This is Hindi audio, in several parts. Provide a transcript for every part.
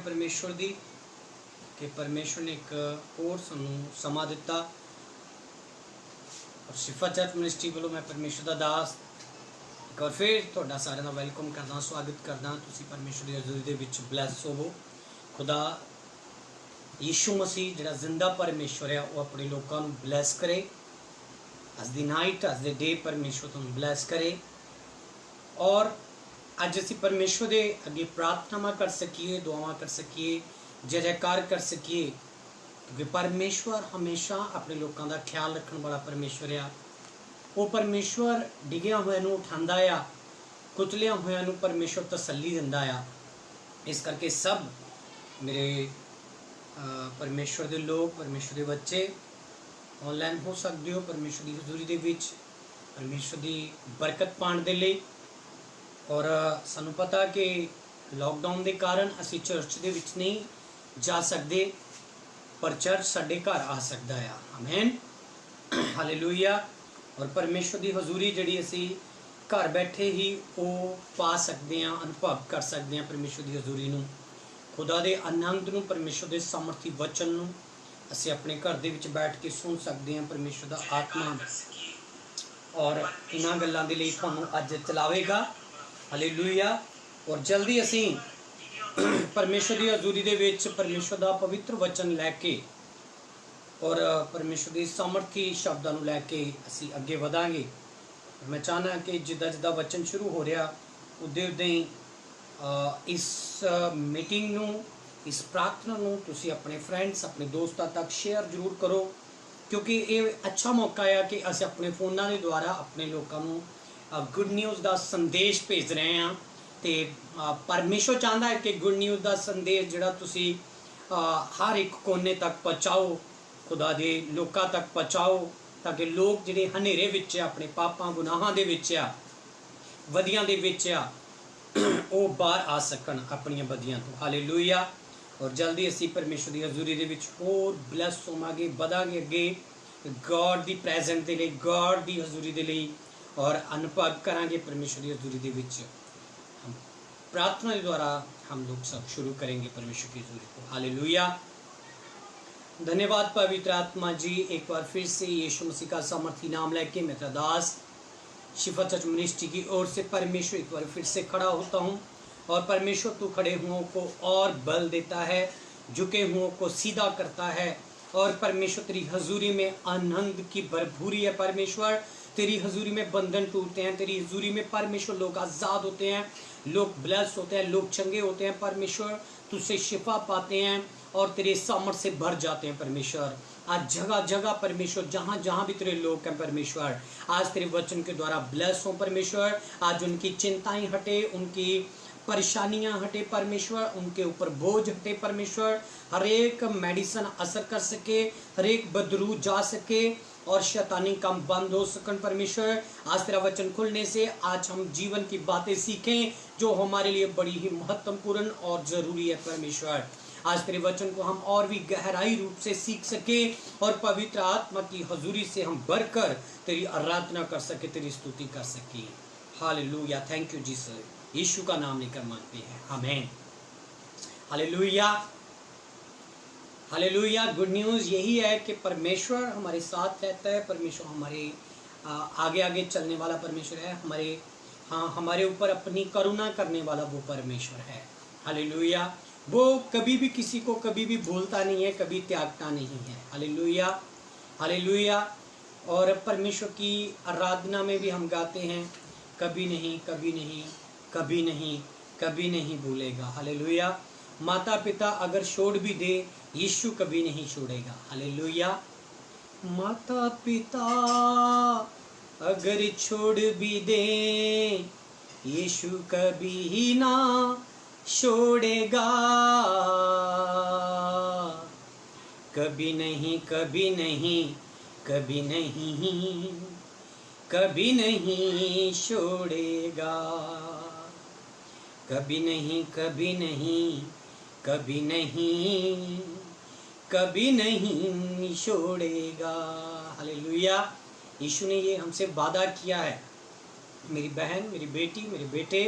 परमेश्वर दी कि परमेश्वर ने एक और सानू समा दिता और शिफा चर्च मिनिस्ट्री वालों मैं परमेश्वर दा दास एक बार फिर तुहाडा सारिਆਂ ਦਾ वेलकम करदा स्वागत करदा। तुसीं परमेश्वर दी हज़ूरी दे विच ब्लैस होवो। खुदा यीशु मसीह जिहड़ा जिंदा परमेश्वर है वो अपने लोगों को ब्लैस करे। अज दी नाइट अज दे डे परमेश्वर तुहानू ब्लैस करे और अज असीं परमेश्वर के अगे प्रार्थना कर सकीए, दुआवां कर सकीए, जय जयकार कर सकीए, क्योंकि परमेश्वर हमेशा अपने लोगों का ख्याल रखने वाला परमेश्वर आ। वो परमेश्वर डिगिया हुए उठांदा आ, कुचलिया हुए परमेश्वर तसल्ली दिंदा आ। इस करके सब मेरे परमेश्वर के लोग, परमेश्वर के बच्चे ऑनलाइन हो सकते हो परमेश्वर की हजूरी दे विच परमेश्वर की बरकत पाने के लिए। और सानू पता कि लॉकडाउन के कारण असी चर्च के विच नहीं जा सकते, पर चर्च साडे घर आ सकता है। आमीन, हालेलुया। और परमेश्वर की हजूरी जिहड़ी असी घर बैठे ही वो पा सकते हैं, अनुभव कर सकते हैं परमेश्वर की हजूरी नूं, खुदा के आनंद नूं, परमेश्वर के सामर्थी वचन नूं असी अपने घर दे विच बैठ के सुन सकते हैं। परमेश्वर का आत्मा और इन्हां गल्लां दे लई तुहानूं अज चलावेगा। हालेलुया। और जल्दी असी परमेश्वर की हजूरी दे विच परमेश्वर का पवित्र वचन लैके और परमेश्वर की सामर्थी शब्दां नूं लैके असी अगे वधांगे। मैं चाहना कि जिद्दां जिद्दां वचन शुरू हो रहा उदे उदे ही इस मीटिंग नूं, इस प्रार्थना नूं तुसीं अपने फ्रेंड्स, अपने दोस्तों तक शेयर जरूर करो, क्योंकि ये अच्छा मौका है कि अस अपने फोनां के द्वारा अपने लोगों को गुड न्यूज़ का संदेश भेज रहे हैं। तो परमेश्वर चाहता है कि गुड न्यूज़ का संदेश जिहड़ा तुसी हर एक कोने तक पहुँचाओ, खुदा दे लोकां तक पहुँचाओ, ताकि लोग जिहड़े हनेरे विच अपने पापां गुनाहां दे विच वधियां दे विच वो बाहर आ सकन अपनियां बदियां तो। हालेलुया। और जल्दी असी परमेश्वर की हजूरी दे विच होर ब्लैस होवांगे, वधांगे अगे गॉड दी प्रेजेंट दे लई, गॉड दी हजूरी दे लई, और अनुभव करांगे परमेश्वर की हजूरी दे विच। हम प्रार्थना के द्वारा हम लोग सब शुरू करेंगे परमेश्वर की हजूरी को। हालेलुया। धन्यवाद पवित्र आत्मा जी। एक बार फिर से यीशु मसीह का सामर्थी नाम लेके मैं तेरा दास शिफा चर्च मिनिस्ट्री की ओर से परमेश्वर एक बार फिर से खड़ा होता हूँ। और परमेश्वर तू खड़े हुओं को और बल देता है, झुके हुओं को सीधा करता है। और परमेश्वर तेरी हजूरी में आनंद की भरपूरी है। परमेश्वर तेरी हजूरी में बंधन टूटते हैं, तेरी हजूरी में परमेश्वर लोग आज़ाद होते हैं, लोग ब्लेस होते हैं, लोग चंगे होते हैं। परमेश्वर तुझसे शिफा पाते हैं और तेरे सामर्थ से भर जाते हैं। परमेश्वर आज जगह जगह परमेश्वर जहाँ जहाँ भी तेरे लोग हैं परमेश्वर आज तेरे वचन के द्वारा ब्लेस हो। परमेश्वर आज उनकी चिंताएं हटे, उनकी परेशानियां हटे परमेश्वर, उनके ऊपर बोझ हटे परमेश्वर, हर एक मेडिसिन असर कर सके, हर एक बदरू जा सके और शैतानी काम बंद हो सकन। परमेश्वर आज तेरा वचन खुलने से आज हम जीवन की बातें सीखें जो हमारे लिए बड़ी ही महत्वपूर्ण और जरूरी है। परमेश्वर आज तेरे वचन को हम और भी गहराई रूप से सीख सके और पवित्र आत्मा की हजूरी से हम बढ़कर तेरी आराधना कर सके, तेरी स्तुति कर सके। हालेलुया। Thank you Jesus. यीशु का नाम लेकर मांगते हैं, आमीन। Hallelujah, hallelujah. गुड न्यूज़ यही है कि परमेश्वर हमारे साथ रहता है। परमेश्वर हमारे आगे आगे चलने वाला परमेश्वर है। हमारे ऊपर अपनी करुणा करने वाला वो परमेश्वर है। हालेलुया। वो कभी भी किसी को कभी भी भूलता नहीं है, कभी त्यागता नहीं है। Hallelujah, hallelujah. और परमेश्वर की आराधना में भी हम गाते हैं, कभी नहीं, कभी नहीं, कभी नहीं, कभी नहीं भूलेगा। हालेलुया। माता पिता अगर छोड़ भी दे, यीशु कभी नहीं छोड़ेगा। हालेलुया। माता पिता अगर छोड़ भी दे, यीशु कभी ही ना छोड़ेगा। कभी नहीं, कभी नहीं, कभी नहीं, कभी नहीं छोड़ेगा। कभी नहीं, कभी नहीं, कभी नहीं, कभी नहीं छोड़ेगा। हालेलुया। यीशु ने ये हमसे वादा किया है। मेरी बहन, मेरी बेटी, मेरे बेटे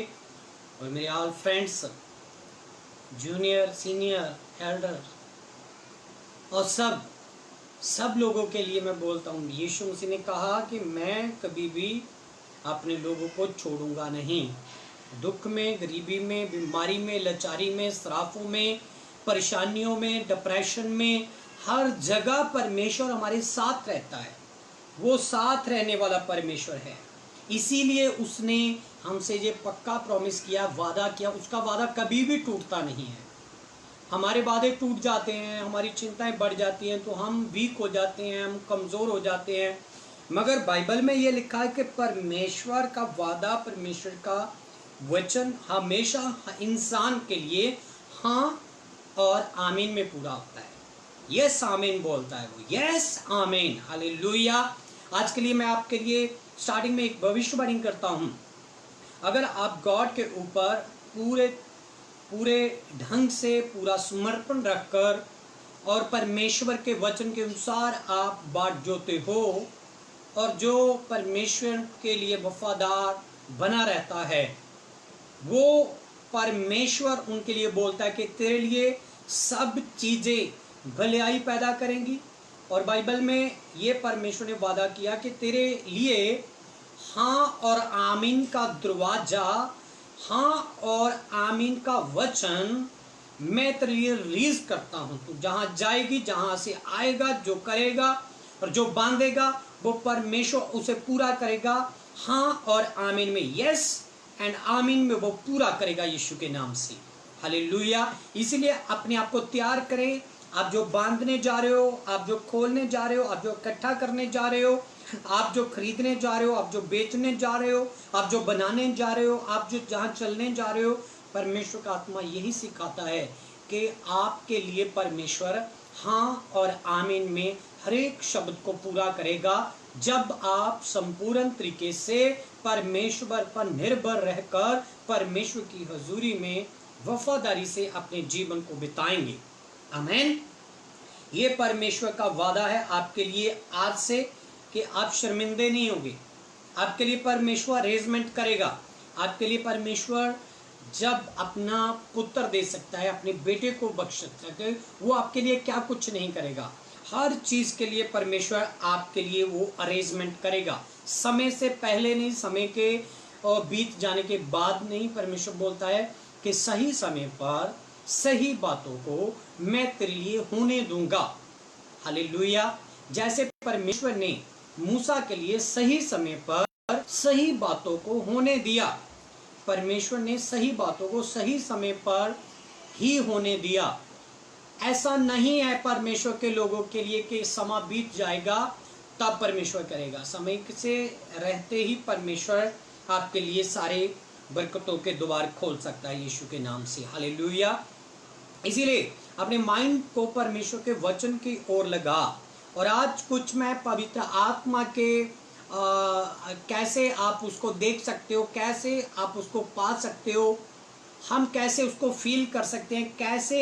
और मेरे all friends, junior, senior, Elder और सब लोगों के लिए मैं बोलता हूँ, यीशु मसीह ने कहा कि मैं कभी भी अपने लोगों को छोड़ूंगा नहीं। दुख में, गरीबी में, बीमारी में, लाचारी में, श्रापों में, परेशानियों में, डिप्रेशन में, हर जगह परमेश्वर हमारे साथ रहता है। वो साथ रहने वाला परमेश्वर है। इसीलिए उसने हमसे ये पक्का प्रॉमिस किया, वादा किया। उसका वादा कभी भी टूटता नहीं है। हमारे वादे टूट जाते हैं, हमारी चिंताएं बढ़ जाती हैं, तो हम वीक हो जाते हैं, हम कमज़ोर हो जाते हैं। मगर बाइबल में ये लिखा है कि परमेश्वर का वादा, परमेश्वर का वचन हमेशा इंसान के लिए हाँ और आमीन में पूरा होता है। यस आमीन बोलता है वो, यस आमीन, हालेलुया। आज के लिए मैं आपके लिए स्टार्टिंग में एक भविष्यवाणी करता हूँ। अगर आप गॉड के ऊपर पूरे ढंग से पूरा समर्पण रखकर और परमेश्वर के वचन के अनुसार आप बाट जोते हो और जो परमेश्वर के लिए वफादार बना रहता है, वो परमेश्वर उनके लिए बोलता है कि तेरे लिए सब चीज़ें भलाई पैदा करेंगी। और बाइबल में ये परमेश्वर ने वादा किया कि तेरे लिए हाँ और आमीन का दरवाजा, हाँ और आमीन का वचन मैं तेरे लिए रिलीज करता हूँ। तू जहाँ जाएगी, जहाँ से आएगा, जो करेगा और जो बांधेगा वो परमेश्वर उसे पूरा करेगा। हाँ और आमीन में, यस एंड आमीन में वो पूरा करेगा यीशु के नाम से, हालेलुया। इसीलिए अपने आप को तैयार करें। आप जो बांधने जा रहे हो, आप जो खोलने जा रहे हो, आप जो इकट्ठा करने जा रहे हो, आप जो खरीदने जा रहे हो, आप जो बेचने जा रहे हो, आप जो बनाने जा रहे हो, आप जो जहाँ चलने जा रहे हो, परमेश्वर का आत्मा यही सिखाता है कि आपके लिए परमेश्वर हाँ और आमीन में हर एक शब्द को पूरा करेगा, जब आप संपूर्ण तरीके से परमेश्वर पर निर्भर रहकर परमेश्वर की हजूरी में वफादारी से अपने जीवन को बिताएंगे। आमीन। ये परमेश्वर का वादा है आपके लिए आज से कि आप शर्मिंदे नहीं होंगे। आपके लिए परमेश्वर अरेंजमेंट करेगा। आपके लिए परमेश्वर जब अपना पुत्र दे सकता है, अपने बेटे को बख्श सकता है, वो आपके लिए क्या कुछ नहीं करेगा। हर चीज के लिए परमेश्वर आपके लिए वो अरेंजमेंट करेगा। समय से पहले नहीं, समय के बीत जाने के बाद नहीं। परमेश्वर बोलता है कि सही समय पर सही बातों को मैं तेरे लिए होने दूंगा, हालेलुया। जैसे परमेश्वर ने मूसा के लिए सही समय पर सही बातों को होने दिया, परमेश्वर ने सही बातों को सही समय पर ही होने दिया। ऐसा नहीं है परमेश्वर के लोगों के लिए कि समय बीत जाएगा तब परमेश्वर करेगा। समय से रहते ही परमेश्वर आपके लिए सारे बरकतों के द्वार खोल सकता है यीशु के नाम से, हालेलुया। इसीलिए अपने माइंड को परमेश्वर के वचन की ओर लगा। और आज कुछ मैं पवित्र आत्मा के कैसे आप उसको देख सकते हो, कैसे आप उसको पा सकते हो, हम कैसे उसको फील कर सकते हैं, कैसे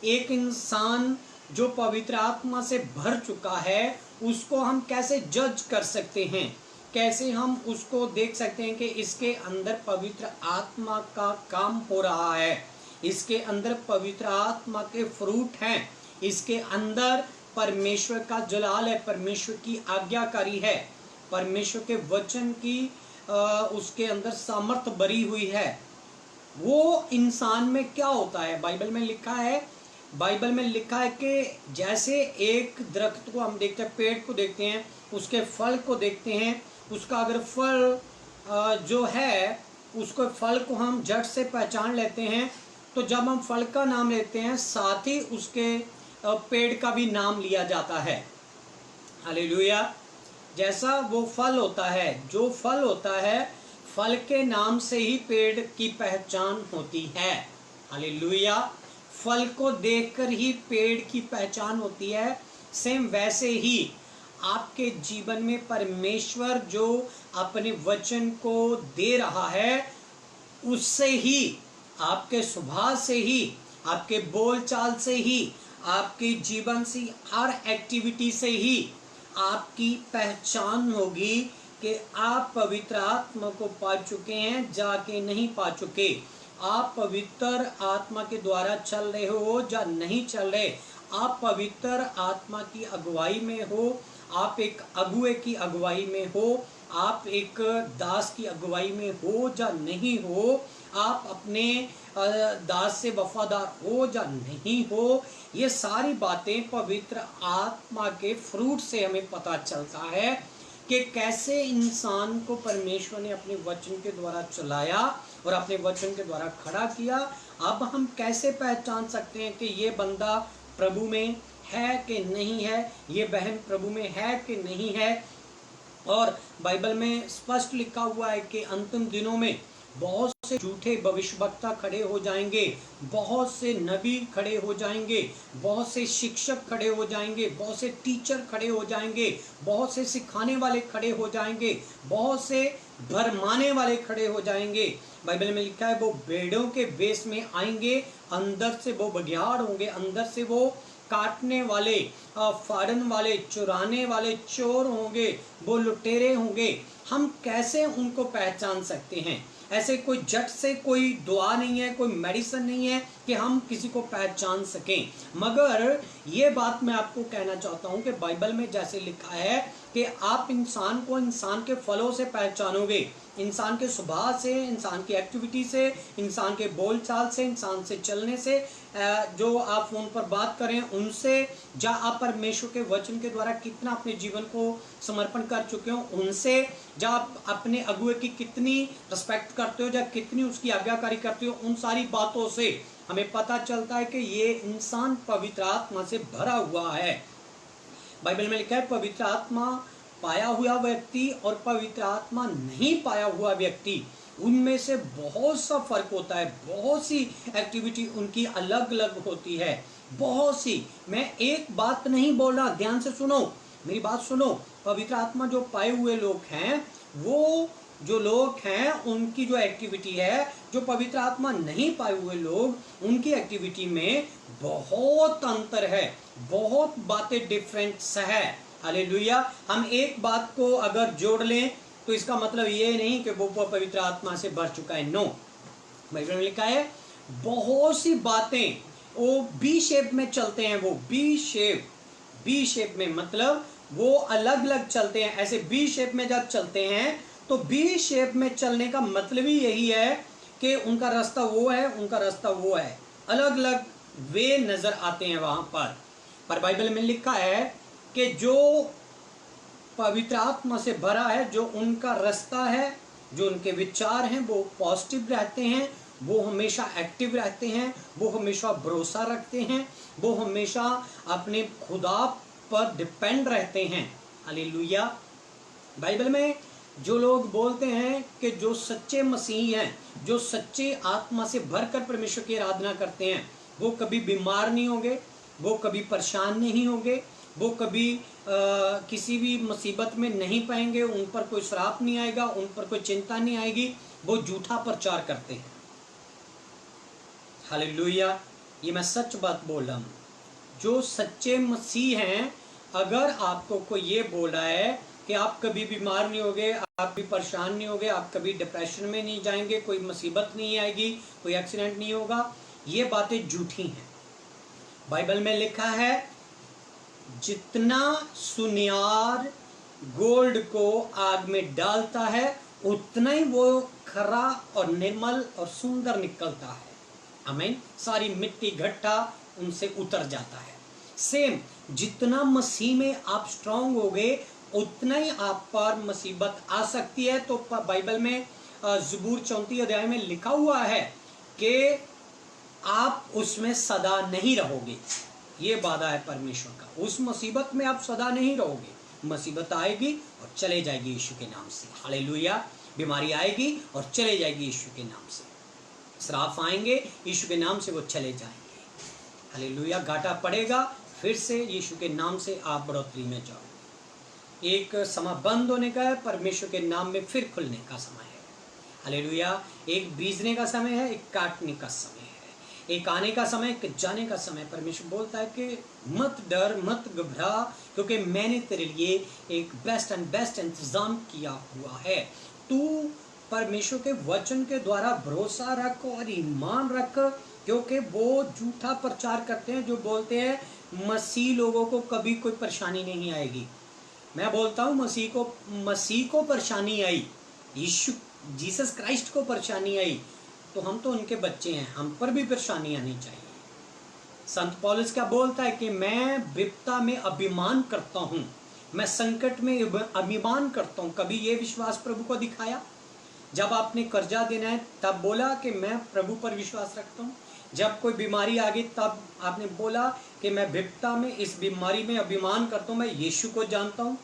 एक इंसान जो पवित्र आत्मा से भर चुका है उसको हम कैसे जज कर सकते हैं, कैसे हम उसको देख सकते हैं कि इसके अंदर पवित्र आत्मा का काम हो रहा है, इसके अंदर पवित्र आत्मा के फ्रूट हैं, इसके अंदर परमेश्वर का जलाल है, परमेश्वर की आज्ञाकारी है, परमेश्वर के वचन की उसके अंदर सामर्थ भरी हुई है। वो इंसान में क्या होता है, बाइबल में लिखा है कि जैसे एक दरख्त को हम देखते हैं, पेड़ को देखते हैं, उसके फल को देखते हैं, उसका अगर फल जो है उसको फल को हम जड़ से पहचान लेते हैं, तो जब हम फल का नाम लेते हैं साथ ही उसके पेड़ का भी नाम लिया जाता है, हालेलुया। जैसा वो फल होता है, जो फल होता है, फल के नाम से ही पेड़ की पहचान होती है, हालेलुया। फल को देखकर ही पेड़ की पहचान होती है। सेम वैसे ही आपके जीवन में परमेश्वर जो अपने वचन को दे रहा है, उससे ही, आपके स्वभाव से ही, आपके बोलचाल से ही, आपके जीवन से, हर एक्टिविटी से ही आपकी पहचान होगी कि आप पवित्र आत्मा को पा चुके हैं, जाके नहीं पा चुके। आप पवित्र आत्मा के द्वारा चल रहे हो या नहीं चल रहे, आप पवित्र आत्मा की अगुवाई में हो, आप एक अगुए की अगुवाई में हो, आप एक दास की अगुवाई में हो या नहीं हो, आप अपने दास से वफादार हो या नहीं हो, ये सारी बातें पवित्र आत्मा के फ्रूट से हमें पता चलता है कि कैसे इंसान को परमेश्वर ने अपने वचन के द्वारा चलाया और अपने वचन के द्वारा खड़ा किया। अब हम कैसे पहचान सकते हैं कि ये बंदा प्रभु में है कि नहीं है, ये बहन प्रभु में है कि नहीं है। और बाइबल में स्पष्ट लिखा हुआ है कि अंतिम दिनों में बहुत से झूठे भविष्यवक्ता खड़े हो जाएंगे, बहुत से नबी खड़े हो जाएंगे, बहुत से शिक्षक खड़े हो जाएंगे, बहुत से टीचर खड़े हो जाएंगे, बहुत से सिखाने वाले खड़े हो जाएंगे, बहुत से भरमाने वाले खड़े हो जाएंगे। बाइबल में लिखा है वो भेड़ों के वेश में आएंगे, अंदर से वो बघियाड़ होंगे, अंदर से वो काटने वाले, फाड़न वाले, चुराने वाले चोर होंगे, वो लुटेरे होंगे। हम कैसे उनको पहचान सकते हैं? ऐसे कोई झट से कोई दुआ नहीं है, कोई मेडिसिन नहीं है कि हम किसी को पहचान सकें। मगर ये बात मैं आपको कहना चाहता हूँ कि बाइबल में जैसे लिखा है कि आप इंसान को इंसान के फलों से पहचानोगे, इंसान के स्वभाव से, इंसान की एक्टिविटी से, इंसान के बोलचाल से, इंसान से चलने से, जो आप फोन पर बात करें उनसे, या आप परमेश्वर के वचन के द्वारा कितना अपने जीवन को समर्पण कर चुके हो उनसे, या आप अपने अगुए की कितनी रिस्पेक्ट करते हो या कितनी उसकी आज्ञाकारी करते हो, उन सारी बातों से हमें पता चलता है कि ये इंसान पवित्र आत्मा से भरा हुआ है। बाइबल में लिखा है पवित्र आत्मा पाया हुआ व्यक्ति और पवित्र आत्मा नहीं पाया हुआ व्यक्ति, उनमें से बहुत सा फर्क होता है, बहुत सी एक्टिविटी उनकी अलग अलग होती है, बहुत सी। मैं एक बात नहीं बोल रहा, ध्यान से सुनो, मेरी बात सुनो। पवित्र आत्मा जो पाए हुए लोग हैं, वो जो लोग हैं उनकी जो एक्टिविटी है, जो पवित्र आत्मा नहीं पाए हुए लोग उनकी एक्टिविटी में बहुत अंतर है, बहुत बातें डिफरेंस है। हालेलुया। हम एक बात को अगर जोड़ लें तो इसका मतलब ये नहीं कि वो पवित्र आत्मा से भर चुका है, नो। बाइबल में लिखा है बहुत सी बातें वो बी शेप में चलते हैं, वो बी शेप में मतलब वो अलग अलग चलते हैं। ऐसे बी शेप में जब चलते हैं तो बी शेप में चलने का मतलब ही यही है कि उनका रास्ता वो है, उनका रास्ता वो है, अलग अलग वे नजर आते हैं वहां पर बाइबल में लिखा है कि जो पवित्र आत्मा से भरा है, जो उनका रास्ता है, जो उनके विचार हैं वो पॉजिटिव रहते हैं, वो हमेशा एक्टिव रहते हैं, वो हमेशा भरोसा रखते हैं, वो हमेशा अपने खुदा पर डिपेंड रहते हैं। हालेलुया। बाइबल में जो लोग बोलते हैं कि जो सच्चे मसीही हैं, जो सच्चे आत्मा से भरकर परमेश्वर की आराधना करते हैं, वो कभी बीमार नहीं होंगे, वो कभी परेशान नहीं होंगे, वो कभी किसी भी मुसीबत में नहीं पाएंगे, उन पर कोई श्राप नहीं आएगा, उन पर कोई चिंता नहीं आएगी। वो झूठा प्रचार करते हैं। हालेलुया। ये मैं सच बात बोल रहा हूँ। जो सच्चे मसीह हैं, अगर आपको कोई ये बोल रहा है कि आप कभी बीमार नहीं होगे, आप भी परेशान नहीं होगे, आप कभी डिप्रेशन में नहीं जाएंगे, कोई मुसीबत नहीं आएगी, कोई एक्सीडेंट नहीं होगा, ये बातें झूठी हैं। बाइबल में लिखा है जितना सुनियार गोल्ड को आग में डालता है उतना ही वो खरा और निर्मल और सुंदर निकलता है। आमीन। सारी मिट्टी घट्टा उनसे उतर जाता है। सेम जितना मसीह में आप स्ट्रांग हो गए उतना ही आप पर मुसीबत आ सकती है। तो बाइबल में ज़बूर 34 अध्याय में लिखा हुआ है कि आप उसमें सदा नहीं रहोगे। ये वादा है परमेश्वर का, उस मुसीबत में आप सदा नहीं रहोगे। मुसीबत आएगी और चले जाएगी यीशु के नाम से। हालेलुया। बीमारी आएगी और चले जाएगी यीशु के नाम से। श्राप आएंगे यीशु के नाम से, वो चले जाएंगे। हालेलुया। घाटा पड़ेगा, फिर से यीशु के नाम से आप बढ़ोतरी में जाओ। एक समय बंद होने का है, परमेश्वर के नाम में फिर खुलने का समय है। हालेलुया। एक बीजने का समय है, एक काटने का समय है, एक आने का समय, एक जाने का समय। परमेश्वर बोलता है कि मत डर, मत घबरा, क्योंकि मैंने तेरे लिए एक बेस्ट इंतजाम किया हुआ है। तू परमेश्वर के वचन के द्वारा भरोसा रख और ईमान रख, क्योंकि वो झूठा प्रचार करते हैं जो बोलते हैं मसीह लोगों को कभी कोई परेशानी नहीं आएगी। मैं बोलता हूँ मसीह को परेशानी आई, यीशु जीसस क्राइस्ट को परेशानी आई, तो हम तो उनके बच्चे हैं, हम पर भी परेशानी आनी चाहिए। संत पौलुस क्या बोलता है कि मैं विपदा में अभिमान करता हूँ, मैं संकट में अभिमान करता हूँ। कभी ये विश्वास प्रभु को दिखाया? जब आपने कर्जा देना है तब बोला कि मैं प्रभु पर विश्वास रखता हूँ। जब कोई बीमारी आ गई तब आपने बोला कि मैं विपदा में इस बीमारी में अभिमान करता हूँ, मैं यीशु को जानता हूँ।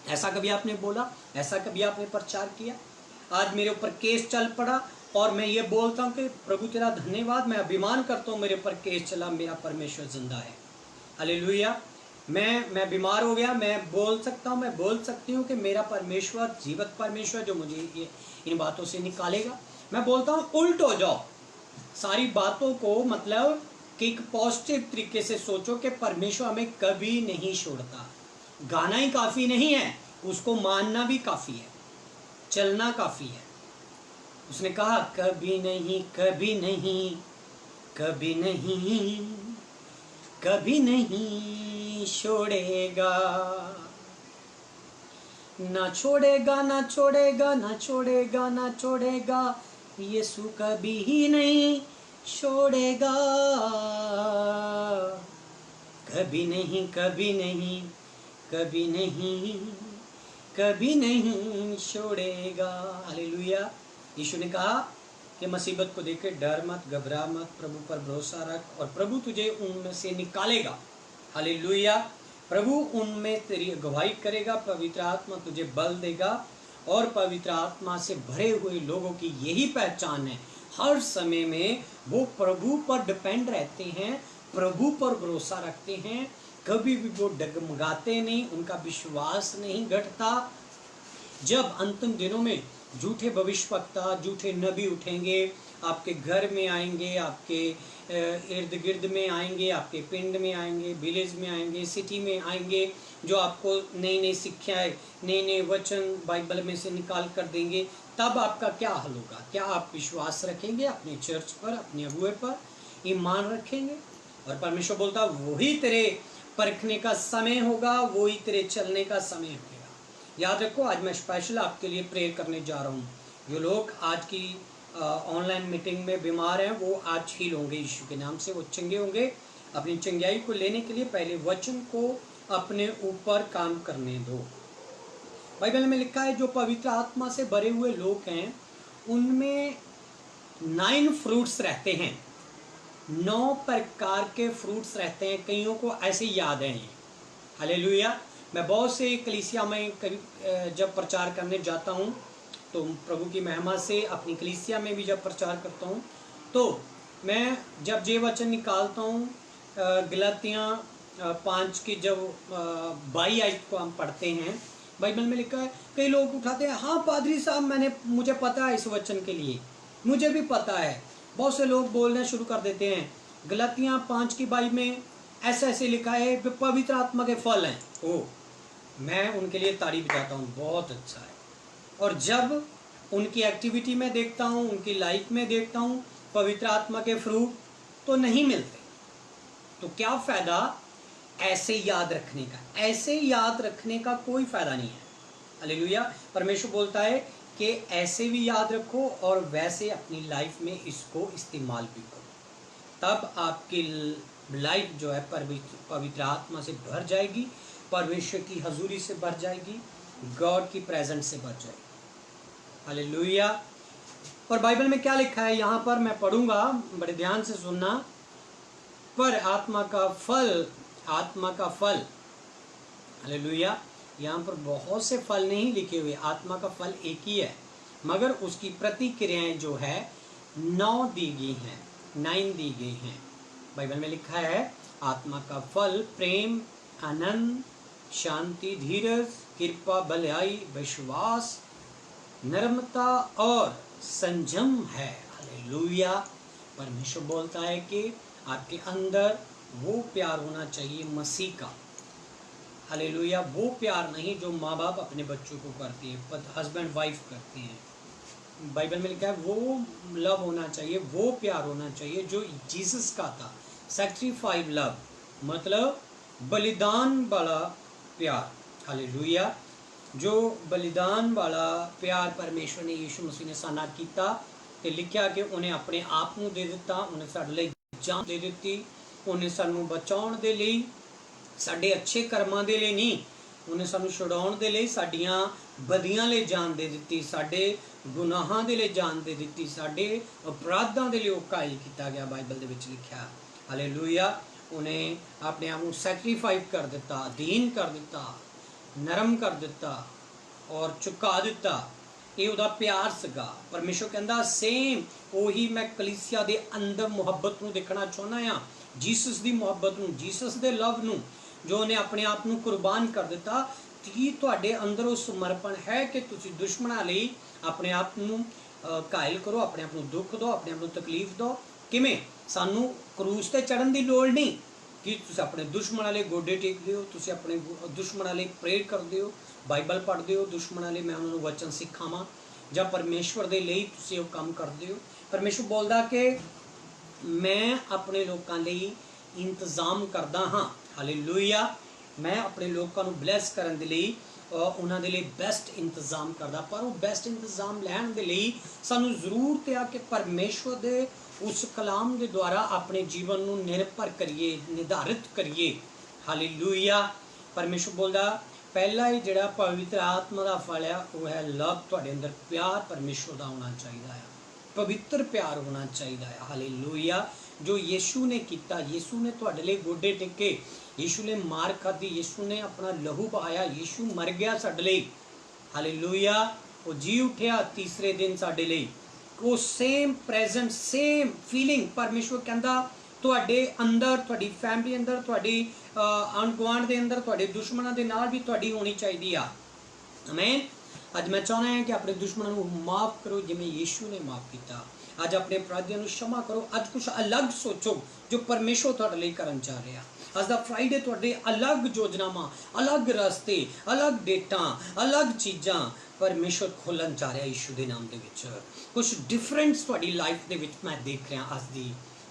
ऐसा कभी आपने बोला? ऐसा कभी आपने प्रचार किया? आज मेरे ऊपर केस चल पड़ा और मैं ये बोलता हूँ कि प्रभु तेरा धन्यवाद, मैं अभिमान करता हूँ मेरे ऊपर केस चला, मेरा परमेश्वर जिंदा है। हालेलुया। मैं बीमार हो गया, मैं बोल सकता हूँ, मैं बोल सकती हूँ कि मेरा परमेश्वर जीवित परमेश्वर जो मुझे ये इन बातों से निकालेगा। मैं बोलता हूँ उल्ट हो जाओ सारी बातों को, मतलब कि एक पॉजिटिव तरीके से सोचो कि परमेश्वर हमें कभी नहीं छोड़ता। गाना ही काफ़ी नहीं है, उसको मानना भी काफ़ी है, चलना काफ़ी है। उसने कहा कभी नहीं कभी नहीं कभी नहीं कभी नहीं छोड़ेगा, ना छोड़ेगा ना छोड़ेगा ना छोड़ेगा ना छोड़ेगा, यीशु कभी ही नहीं छोड़ेगा, कभी नहीं कभी नहीं कभी नहीं कभी नहीं छोड़ेगा। हालेलुया। यीशु ने कहा कि मुसीबत को देख के डर मत, घबरा मत, प्रभु पर भरोसा रख और प्रभु तुझे उनमें से निकालेगा। हालेलुया। प्रभु उनमें तेरी अगुवाई करेगा, पवित्र आत्मा तुझे बल देगा और पवित्र आत्मा से भरे हुए लोगों की यही पहचान है, हर समय में वो प्रभु पर डिपेंड रहते हैं, प्रभु पर भरोसा रखते हैं, कभी भी वो डगमगाते नहीं, उनका विश्वास नहीं घटता। जब अंतिम दिनों में झूठे भविष्यवक्ता, झूठे नबी उठेंगे, आपके घर में आएंगे, आपके इर्द गिर्द में आएंगे, आपके पिंड में आएंगे, विलेज में आएंगे, सिटी में आएंगे, जो आपको नई नई शिक्षाएं, नए नए वचन बाइबल में से निकाल कर देंगे, तब आपका क्या हाल होगा? क्या आप विश्वास रखेंगे अपने चर्च पर, अपने अगुए पर, ईमान रखेंगे? और परमेश्वर बोलता वही तेरे परखने का समय होगा, वही तेरे चलने का समय होगा। याद रखो, आज मैं स्पेशल आपके लिए प्रेयर करने जा रहा हूँ। जो लोग आज की ऑनलाइन मीटिंग में बीमार हैं वो आज हील होंगे यीशु के नाम से, वो चंगे होंगे। अपनी चंगाई को लेने के लिए पहले वचन को अपने ऊपर काम करने दो। बाइबल में लिखा है जो पवित्र आत्मा से भरे हुए लोग हैं उनमें 9 फ्रूट्स रहते हैं, 9 प्रकार के फ्रूट्स रहते हैं। कईयों को ऐसे याद हैं ये। हालेलुया। मैं बहुत से कलीसिया में जब प्रचार करने जाता हूँ तो प्रभु की महिमा से अपनी कलीसिया में भी जब प्रचार करता हूँ तो मैं जब ये वचन निकालता हूँ, गलातियाँ 5 की जब 22 आयत को हम पढ़ते हैं, बाइबल में लिखा है, कई लोग उठाते हैं, हाँ पादरी साहब मुझे पता है इस वचन के लिए, मुझे भी पता है। बहुत से लोग बोलना शुरू कर देते हैं गलातियाँ 5 की 22 में ऐसा ऐसे लिखा है पवित्र आत्मा के फल हैं। ओ, मैं उनके लिए तारीफ करता हूँ, बहुत अच्छा है। और जब उनकी एक्टिविटी में देखता हूँ, उनकी लाइफ में देखता हूँ पवित्र आत्मा के फ्रूट तो नहीं मिलते, तो क्या फ़ायदा ऐसे याद रखने का? ऐसे याद रखने का कोई फ़ायदा नहीं है। हालेलुया। परमेश्वर बोलता है कि ऐसे भी याद रखो और वैसे अपनी लाइफ में इसको इस्तेमाल भी करो, तब आपकी लाइफ जो है पवित्र आत्मा से भर जाएगी, परमेश्वर की हजूरी से भर जाएगी, गॉड की प्रेजेंस से भर जाएगी। हालेलुया। और बाइबल में क्या लिखा है यहाँ पर मैं पढ़ूंगा, बड़े ध्यान से सुनना। पर आत्मा का फल, हालेलुया। यहाँ पर बहुत से फल नहीं लिखे हुए, आत्मा का फल एक ही है, मगर उसकी प्रतिक्रियाएं जो है 9 दी गई हैं, 9 दी गई हैं। बाइबल में लिखा है आत्मा का फल प्रेम, आनंद, शांति, धीरज, कृपा, भलाई, विश्वास, नम्रता और संयम है। हालेलुया। परमेश्वर बोलता है कि आपके अंदर वो प्यार होना चाहिए मसीह का। हालेलुया। वो प्यार नहीं जो माँ बाप अपने बच्चों को करते हैं, हस्बैंड वाइफ करते हैं। बाइबल में लिखा है वो लव होना चाहिए, वो प्यार होना चाहिए जो जीसस का था। सैक्रिफाइड लव मतलब बलिदान वाला प्यार। हालेलुया। जो बलिदान वाला प्यार परमेश्वर ने यीशु मसीह ने साना किया ਤੇ ਲਿਖਿਆ ਕਿ ਉਹਨੇ ਆਪਣੇ ਆਪ ਨੂੰ ਦੇ ਦਿੱਤਾ, ਉਹਨੇ ਸਾਡੇ ਲਈ ਜਾਨ ਦੇ ਦਿੱਤੀ, ਉਹਨੇ ਸਾਨੂੰ ਬਚਾਉਣ ਦੇ ਲਈ, ਸਾਡੇ ਅੱਛੇ ਕਰਮਾਂ ਦੇ ਲਈ ਨਹੀਂ, ਉਹਨੇ ਸਾਨੂੰ ਛੁਡਾਉਣ ਦੇ ਲਈ ਸਾਡੀਆਂ ਬਦੀਆਂ ਲਈ ਜਾਨ ਦੇ ਦਿੱਤੀ, ਸਾਡੇ ਗੁਨਾਹਾਂ ਦੇ ਲਈ ਜਾਨ ਦੇ ਦਿੱਤੀ, ਸਾਡੇ ਅਪਰਾਧਾਂ ਦੇ ਲਈ ਉਹ ਕਾਇਲ ਕੀਤਾ ਗਿਆ। ਬਾਈਬਲ ਦੇ ਵਿੱਚ ਲਿਖਿਆ ਹਾਲੇਲੂਇਆ। ਉਹਨੇ ਆਪਣੇ ਆਪ ਨੂੰ ਸੈਕਰੀਫਾਈਸ ਕਰ ਦਿੱਤਾ, ਅਧੀਨ ਕਰ ਦਿੱਤਾ, ਨਰਮ ਕਰ ਦਿੱਤਾ ਔਰ ਝੁਕਾ ਦਿੱਤਾ। ਇਹ ਉਹਦਾ ਪਿਆਰ ਸੀਗਾ। ਪਰਮੇਸ਼ਰ ਕਹਿੰਦਾ ਸੇਮ ਉਹੀ ਮੈਂ ਕਲੀਸਿਆ ਦੇ ਅੰਦਰ ਮੁਹੱਬਤ ਨੂੰ ਦੇਖਣਾ ਚਾਹੁੰਦਾ ਹਾਂ, ਜੀਸਸ ਦੀ ਮੁਹੱਬਤ ਨੂੰ, ਜੀਸਸ ਦੇ ਲਵ ਨੂੰ, ਜੋ ਉਹਨੇ ਆਪਣੇ ਆਪ ਨੂੰ ਕੁਰਬਾਨ ਕਰ ਦਿੱਤਾ। ਕੀ ਤੁਹਾਡੇ ਅੰਦਰ ਉਹ ਸਮਰਪਣ ਹੈ ਕਿ ਤੁਸੀਂ ਦੁਸ਼ਮਣਾਂ ਲਈ ਆਪਣੇ ਆਪ ਨੂੰ ਕਾਇਲ ਕਰੋ, ਆਪਣੇ ਆਪ ਨੂੰ ਦੁੱਖ ਦਿਓ, ਆਪਣੇ ਆਪ ਨੂੰ ਤਕਲੀਫ ਦਿਓ? ਕਿਵੇਂ? ਸਾਨੂੰ ਕਰੂਸ ਤੇ ਚੜ੍ਹਨ ਦੀ ਲੋੜ ਨਹੀਂ ਕਿ ਤੁਸੀਂ ਆਪਣੇ ਦੁਸ਼ਮਣਾਂ ਲਈ ਗੋਡੇ ਟੇਕਦੇ ਹੋ, ਤੁਸੀਂ ਆਪਣੇ ਦੁਸ਼ਮਣਾਂ ਲਈ ਪ੍ਰੇਅਰ ਕਰਦੇ ਹੋ, ਬਾਈਬਲ ਪੜ੍ਹਦੇ ਹੋ, ਦੁਸ਼ਮਣਾਂ ਲਈ ਮੈਂ ਉਹਨਾਂ ਨੂੰ ਵਚਨ ਸਿਖਾਵਾਂ, ਜਾਂ ਪਰਮੇਸ਼ਵਰ ਦੇ ਲਈ ਤੁਸੀਂ ਉਹ ਕੰਮ ਕਰਦੇ ਹੋ। ਪਰਮੇਸ਼ਵਰ ਬੋਲਦਾ ਕਿ ਮੈਂ ਆਪਣੇ ਲੋਕਾਂ ਲਈ ਇੰਤਜ਼ਾਮ ਕਰਦਾ ਹਾਂ। ਹਾਲੇਲੂਇਆ। ਮੈਂ ਆਪਣੇ ਲੋਕਾਂ ਨੂੰ ਬਲੈਸ ਕਰਨ ਦੇ ਲਈ ਉਹਨਾਂ ਦੇ ਲਈ ਬੈਸਟ ਇੰਤਜ਼ਾਮ ਕਰਦਾ। ਪਰ ਉਹ ਬੈਸਟ ਇੰਤਜ਼ਾਮ ਲੈਣ ਦੇ ਲਈ ਸਾਨੂੰ ਜ਼ਰੂਰਤ ਆ ਕਿ ਪਰਮੇਸ਼ਵਰ ਦੇ ਉਸ ਕਲਾਮ ਦੇ ਦੁਆਰਾ ਆਪਣੇ ਜੀਵਨ ਨੂੰ ਨਿਰਭਰ ਕਰੀਏ, ਨਿਰਧਾਰਿਤ ਕਰੀਏ। ਹਾਲੇਲੂਇਆ। ਪਰਮੇਸ਼ਵਰ ਬੋਲਦਾ ਪਹਿਲਾ ਹੀ ਜਿਹੜਾ ਪਵਿੱਤਰ ਆਤਮਾ ਦਾ ਫਲ ਆ ਉਹ ਹੈ ਲਵ। ਤੁਹਾਡੇ ਅੰਦਰ ਪਿਆਰ ਪਰਮੇਸ਼ਵਰ ਦਾ ਹੋਣਾ ਚਾਹੀਦਾ ਆ, ਪਵਿੱਤਰ ਪਿਆਰ ਹੋਣਾ ਚਾਹੀਦਾ ਹੈ। ਹਾਲੇਲੂਇਆ। ਜੋ ਯੀਸ਼ੂ ਨੇ ਕੀਤਾ, ਯੀਸ਼ੂ ਨੇ ਤੁਹਾਡੇ ਲਈ ਗੋਡੇ ਟੇਕੇ, ਯੀਸ਼ੂ ਨੇ ਮਾਰ ਖਾਧੀ, ਯੀਸ਼ੂ ਨੇ ਆਪਣਾ ਲਹੂ ਬਹਾਇਆ, ਯੀਸ਼ੂ ਮਰ ਗਿਆ ਸਾਡੇ ਲਈ। ਹਾਲੇਲੂਇਆ। ਉਹ ਜੀ ਉਠਿਆ ਤੀਸਰੇ ਦਿਨ ਸਾਡੇ ਲਈ। ਉਹ ਸੇਮ ਪ੍ਰੈਜ਼ੈਂਟ, ਸੇਮ ਫੀਲਿੰਗ ਪਰਮੇਸ਼ਵਰ ਕਹਿੰਦਾ ਤੁਹਾਡੇ ਅੰਦਰ, ਤੁਹਾਡੀ ਫੈਮਿਲੀ ਅੰਦਰ, ਤੁਹਾਡੀ ਆਂਢ ਗੁਆਂਢ ਦੇ ਅੰਦਰ, ਤੁਹਾਡੇ ਦੁਸ਼ਮਣਾਂ ਦੇ ਨਾਲ ਵੀ ਤੁਹਾਡੀ ਹੋਣੀ ਚਾਹੀਦੀ ਆ। ਆਮੇਨ। ਅੱਜ ਮੈਂ ਚਾਹੁੰਦਾ ਹਾਂ ਕਿ ਆਪਣੇ ਦੁਸ਼ਮਣਾਂ ਨੂੰ ਮਾਫ ਕਰੋ ਜਿਵੇਂ ਯੀਸ਼ੂ ਨੇ ਮਾਫ ਕੀਤਾ। ਅੱਜ ਆਪਣੇ ਅਪਰਾਧੀਆਂ ਨੂੰ क्षमा ਕਰੋ। ਅੱਜ ਕੁਝ ਅਲੱਗ ਸੋਚੋ ਜੋ ਪਰਮੇਸ਼ਵਰ ਤੁਹਾਡੇ ਲਈ ਕਰਨ ਜਾ ਰਿਹਾ। ਅੱਜ ਦਾ ਫਰਾਈਡੇ ਤੁਹਾਡੇ ਅਲੱਗ ਯੋਜਨਾਵਾਂ, ਅਲੱਗ ਰਸਤੇ, ਅਲੱਗ ਡੇਟਾਂ, ਅਲੱਗ ਚੀਜ਼ਾਂ ਪਰਮੇਸ਼ਵਰ ਖੋਲ੍ਹਣ ਜਾ ਰਿਹਾ ਯੀਸ਼ੂ ਦੇ ਨਾਮ ਦੇ ਵਿੱਚ। ਕੁਝ ਡਿਫਰੈਂਸ ਤੁਹਾਡੀ ਲਾਈਫ ਦੇ ਵਿੱਚ ਮੈਂ ਦੇਖ ਰਿਹਾ।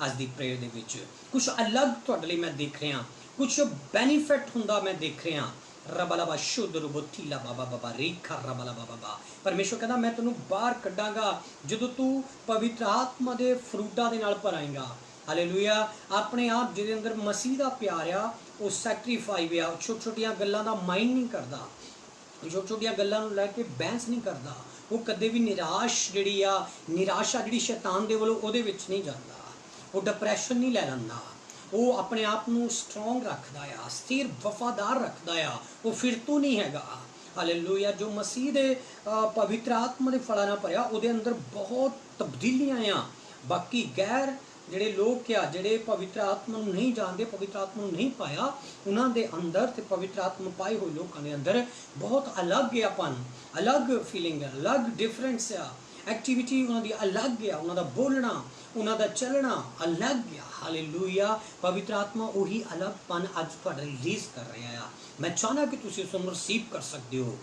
ਅੱਜ ਦੀ ਪ੍ਰੇਅਰ ਦੇ ਵਿੱਚ ਕੁਝ ਅਲੱਗ ਤੁਹਾਡੇ ਲਈ ਮੈਂ ਦੇਖ ਰਿਹਾ, ਕੁਝ ਬੈਨੀਫਿਟ ਹੁੰਦਾ ਮੈਂ ਦੇਖ ਰਿਹਾ। ਰਬਲਾ ਸ਼ੁੱਧ ਰੁਬੋਥੀਲਾ ਬਾਬਾ ਬਾਬਾ ਰੇਖਾ ਰਬਲਾ ਬਾਬਾ। ਪਰਮੇਸ਼ਵਰ ਕਹਿੰਦਾ ਮੈਂ ਤੈਨੂੰ ਬਾਹਰ ਕੱਢਾਂਗਾ ਜਦੋਂ ਤੂੰ ਪਵਿੱਤਰ ਆਤਮਾ ਦੇ ਫਰੂਟਾਂ ਦੇ ਨਾਲ ਭਰਾਏਂਗਾ। ਹਾਲੇਲੂਇਆ। ਆਪਣੇ ਆਪ ਜਿਹਦੇ ਅੰਦਰ ਮਸੀਹ ਦਾ ਪਿਆਰ ਆ ਉਹ ਸੈਕਰੀਫਾਈ ਆ, ਛੋਟੀਆਂ ਛੋਟੀਆਂ ਗੱਲਾਂ ਦਾ ਮਾਈਂਡ ਨਹੀਂ ਕਰਦਾ, ਛੋਟੀਆਂ ਛੋਟੀਆਂ ਗੱਲਾਂ ਨੂੰ ਲੈ ਕੇ ਬਹਿਸ ਨਹੀਂ ਕਰਦਾ। ਉਹ ਕਦੇ ਵੀ ਨਿਰਾਸ਼ਾ ਜਿਹੜੀ ਸ਼ੈਤਾਨ ਦੇ ਵੱਲੋਂ ਉਹਦੇ ਵਿੱਚ ਨਹੀਂ ਜਾਂਦਾ। ਉਹ ਡਿਪਰੈਸ਼ਨ ਨਹੀਂ ਲੈ ਲੈਂਦਾ। ਉਹ ਆਪਣੇ ਆਪ ਨੂੰ ਸਟਰੋਂਗ ਰੱਖਦਾ ਆ, ਸਥਿਰ ਵਫਾਦਾਰ ਰੱਖਦਾ ਆ। ਉਹ ਫਿਰਤੂ ਨਹੀਂ ਹੈਗਾ। ਹਾਲੇਲੂਇਆ। ਜੋ ਮਸੀਹ ਦੇ ਪਵਿੱਤਰ ਆਤਮਾ ਦੇ ਫਲਾਂ ਨਾਲ ਭਰਿਆ ਉਹਦੇ ਅੰਦਰ ਬਹੁਤ ਤਬਦੀਲੀਆਂ ਆ। ਬਾਕੀ ਗੈਰ ਜਿਹੜੇ ਲੋਕ ਆ, ਜਿਹੜੇ ਪਵਿੱਤਰ ਆਤਮਾ ਨੂੰ ਨਹੀਂ ਜਾਣਦੇ, ਪਵਿੱਤਰ ਆਤਮਾ ਨੂੰ ਨਹੀਂ ਪਾਇਆ, ਉਹਨਾਂ ਦੇ ਅੰਦਰ ਤੇ ਪਵਿੱਤਰ ਆਤਮਾ ਪਾਏ ਹੋਏ ਲੋਕਾਂ ਦੇ ਅੰਦਰ ਬਹੁਤ ਅਲੱਗ ਆਪਨ, ਅਲੱਗ ਫੀਲਿੰਗ, ਅਲੱਗ ਡਿਫਰੈਂਸ ਆ। ਐਕਟੀਵਿਟੀ ਉਹਨਾਂ ਦੀ ਅਲੱਗ ਆ, ਉਹਨਾਂ ਦਾ ਬੋਲਣਾ, ਉਹਨਾਂ ਦਾ ਚੱਲਣਾ ਅਲੱਗ ਆ। ਹਾਲੇਲੂਇਆ। ਪਵਿੱਤਰ ਆਤਮਾ ਉਹੀ ਅਲੱਗਪਨ ਅੱਜ ਤੁਹਾਡੇ ਰਿਲੀਜ਼ ਕਰ ਰਿਹਾ ਆ। ਮੈਂ ਚਾਹੁੰਦਾ ਕਿ ਤੁਸੀਂ ਉਸ ਨੂੰ ਰਿਸੀਵ ਕਰ ਸਕਦੇ ਹੋ।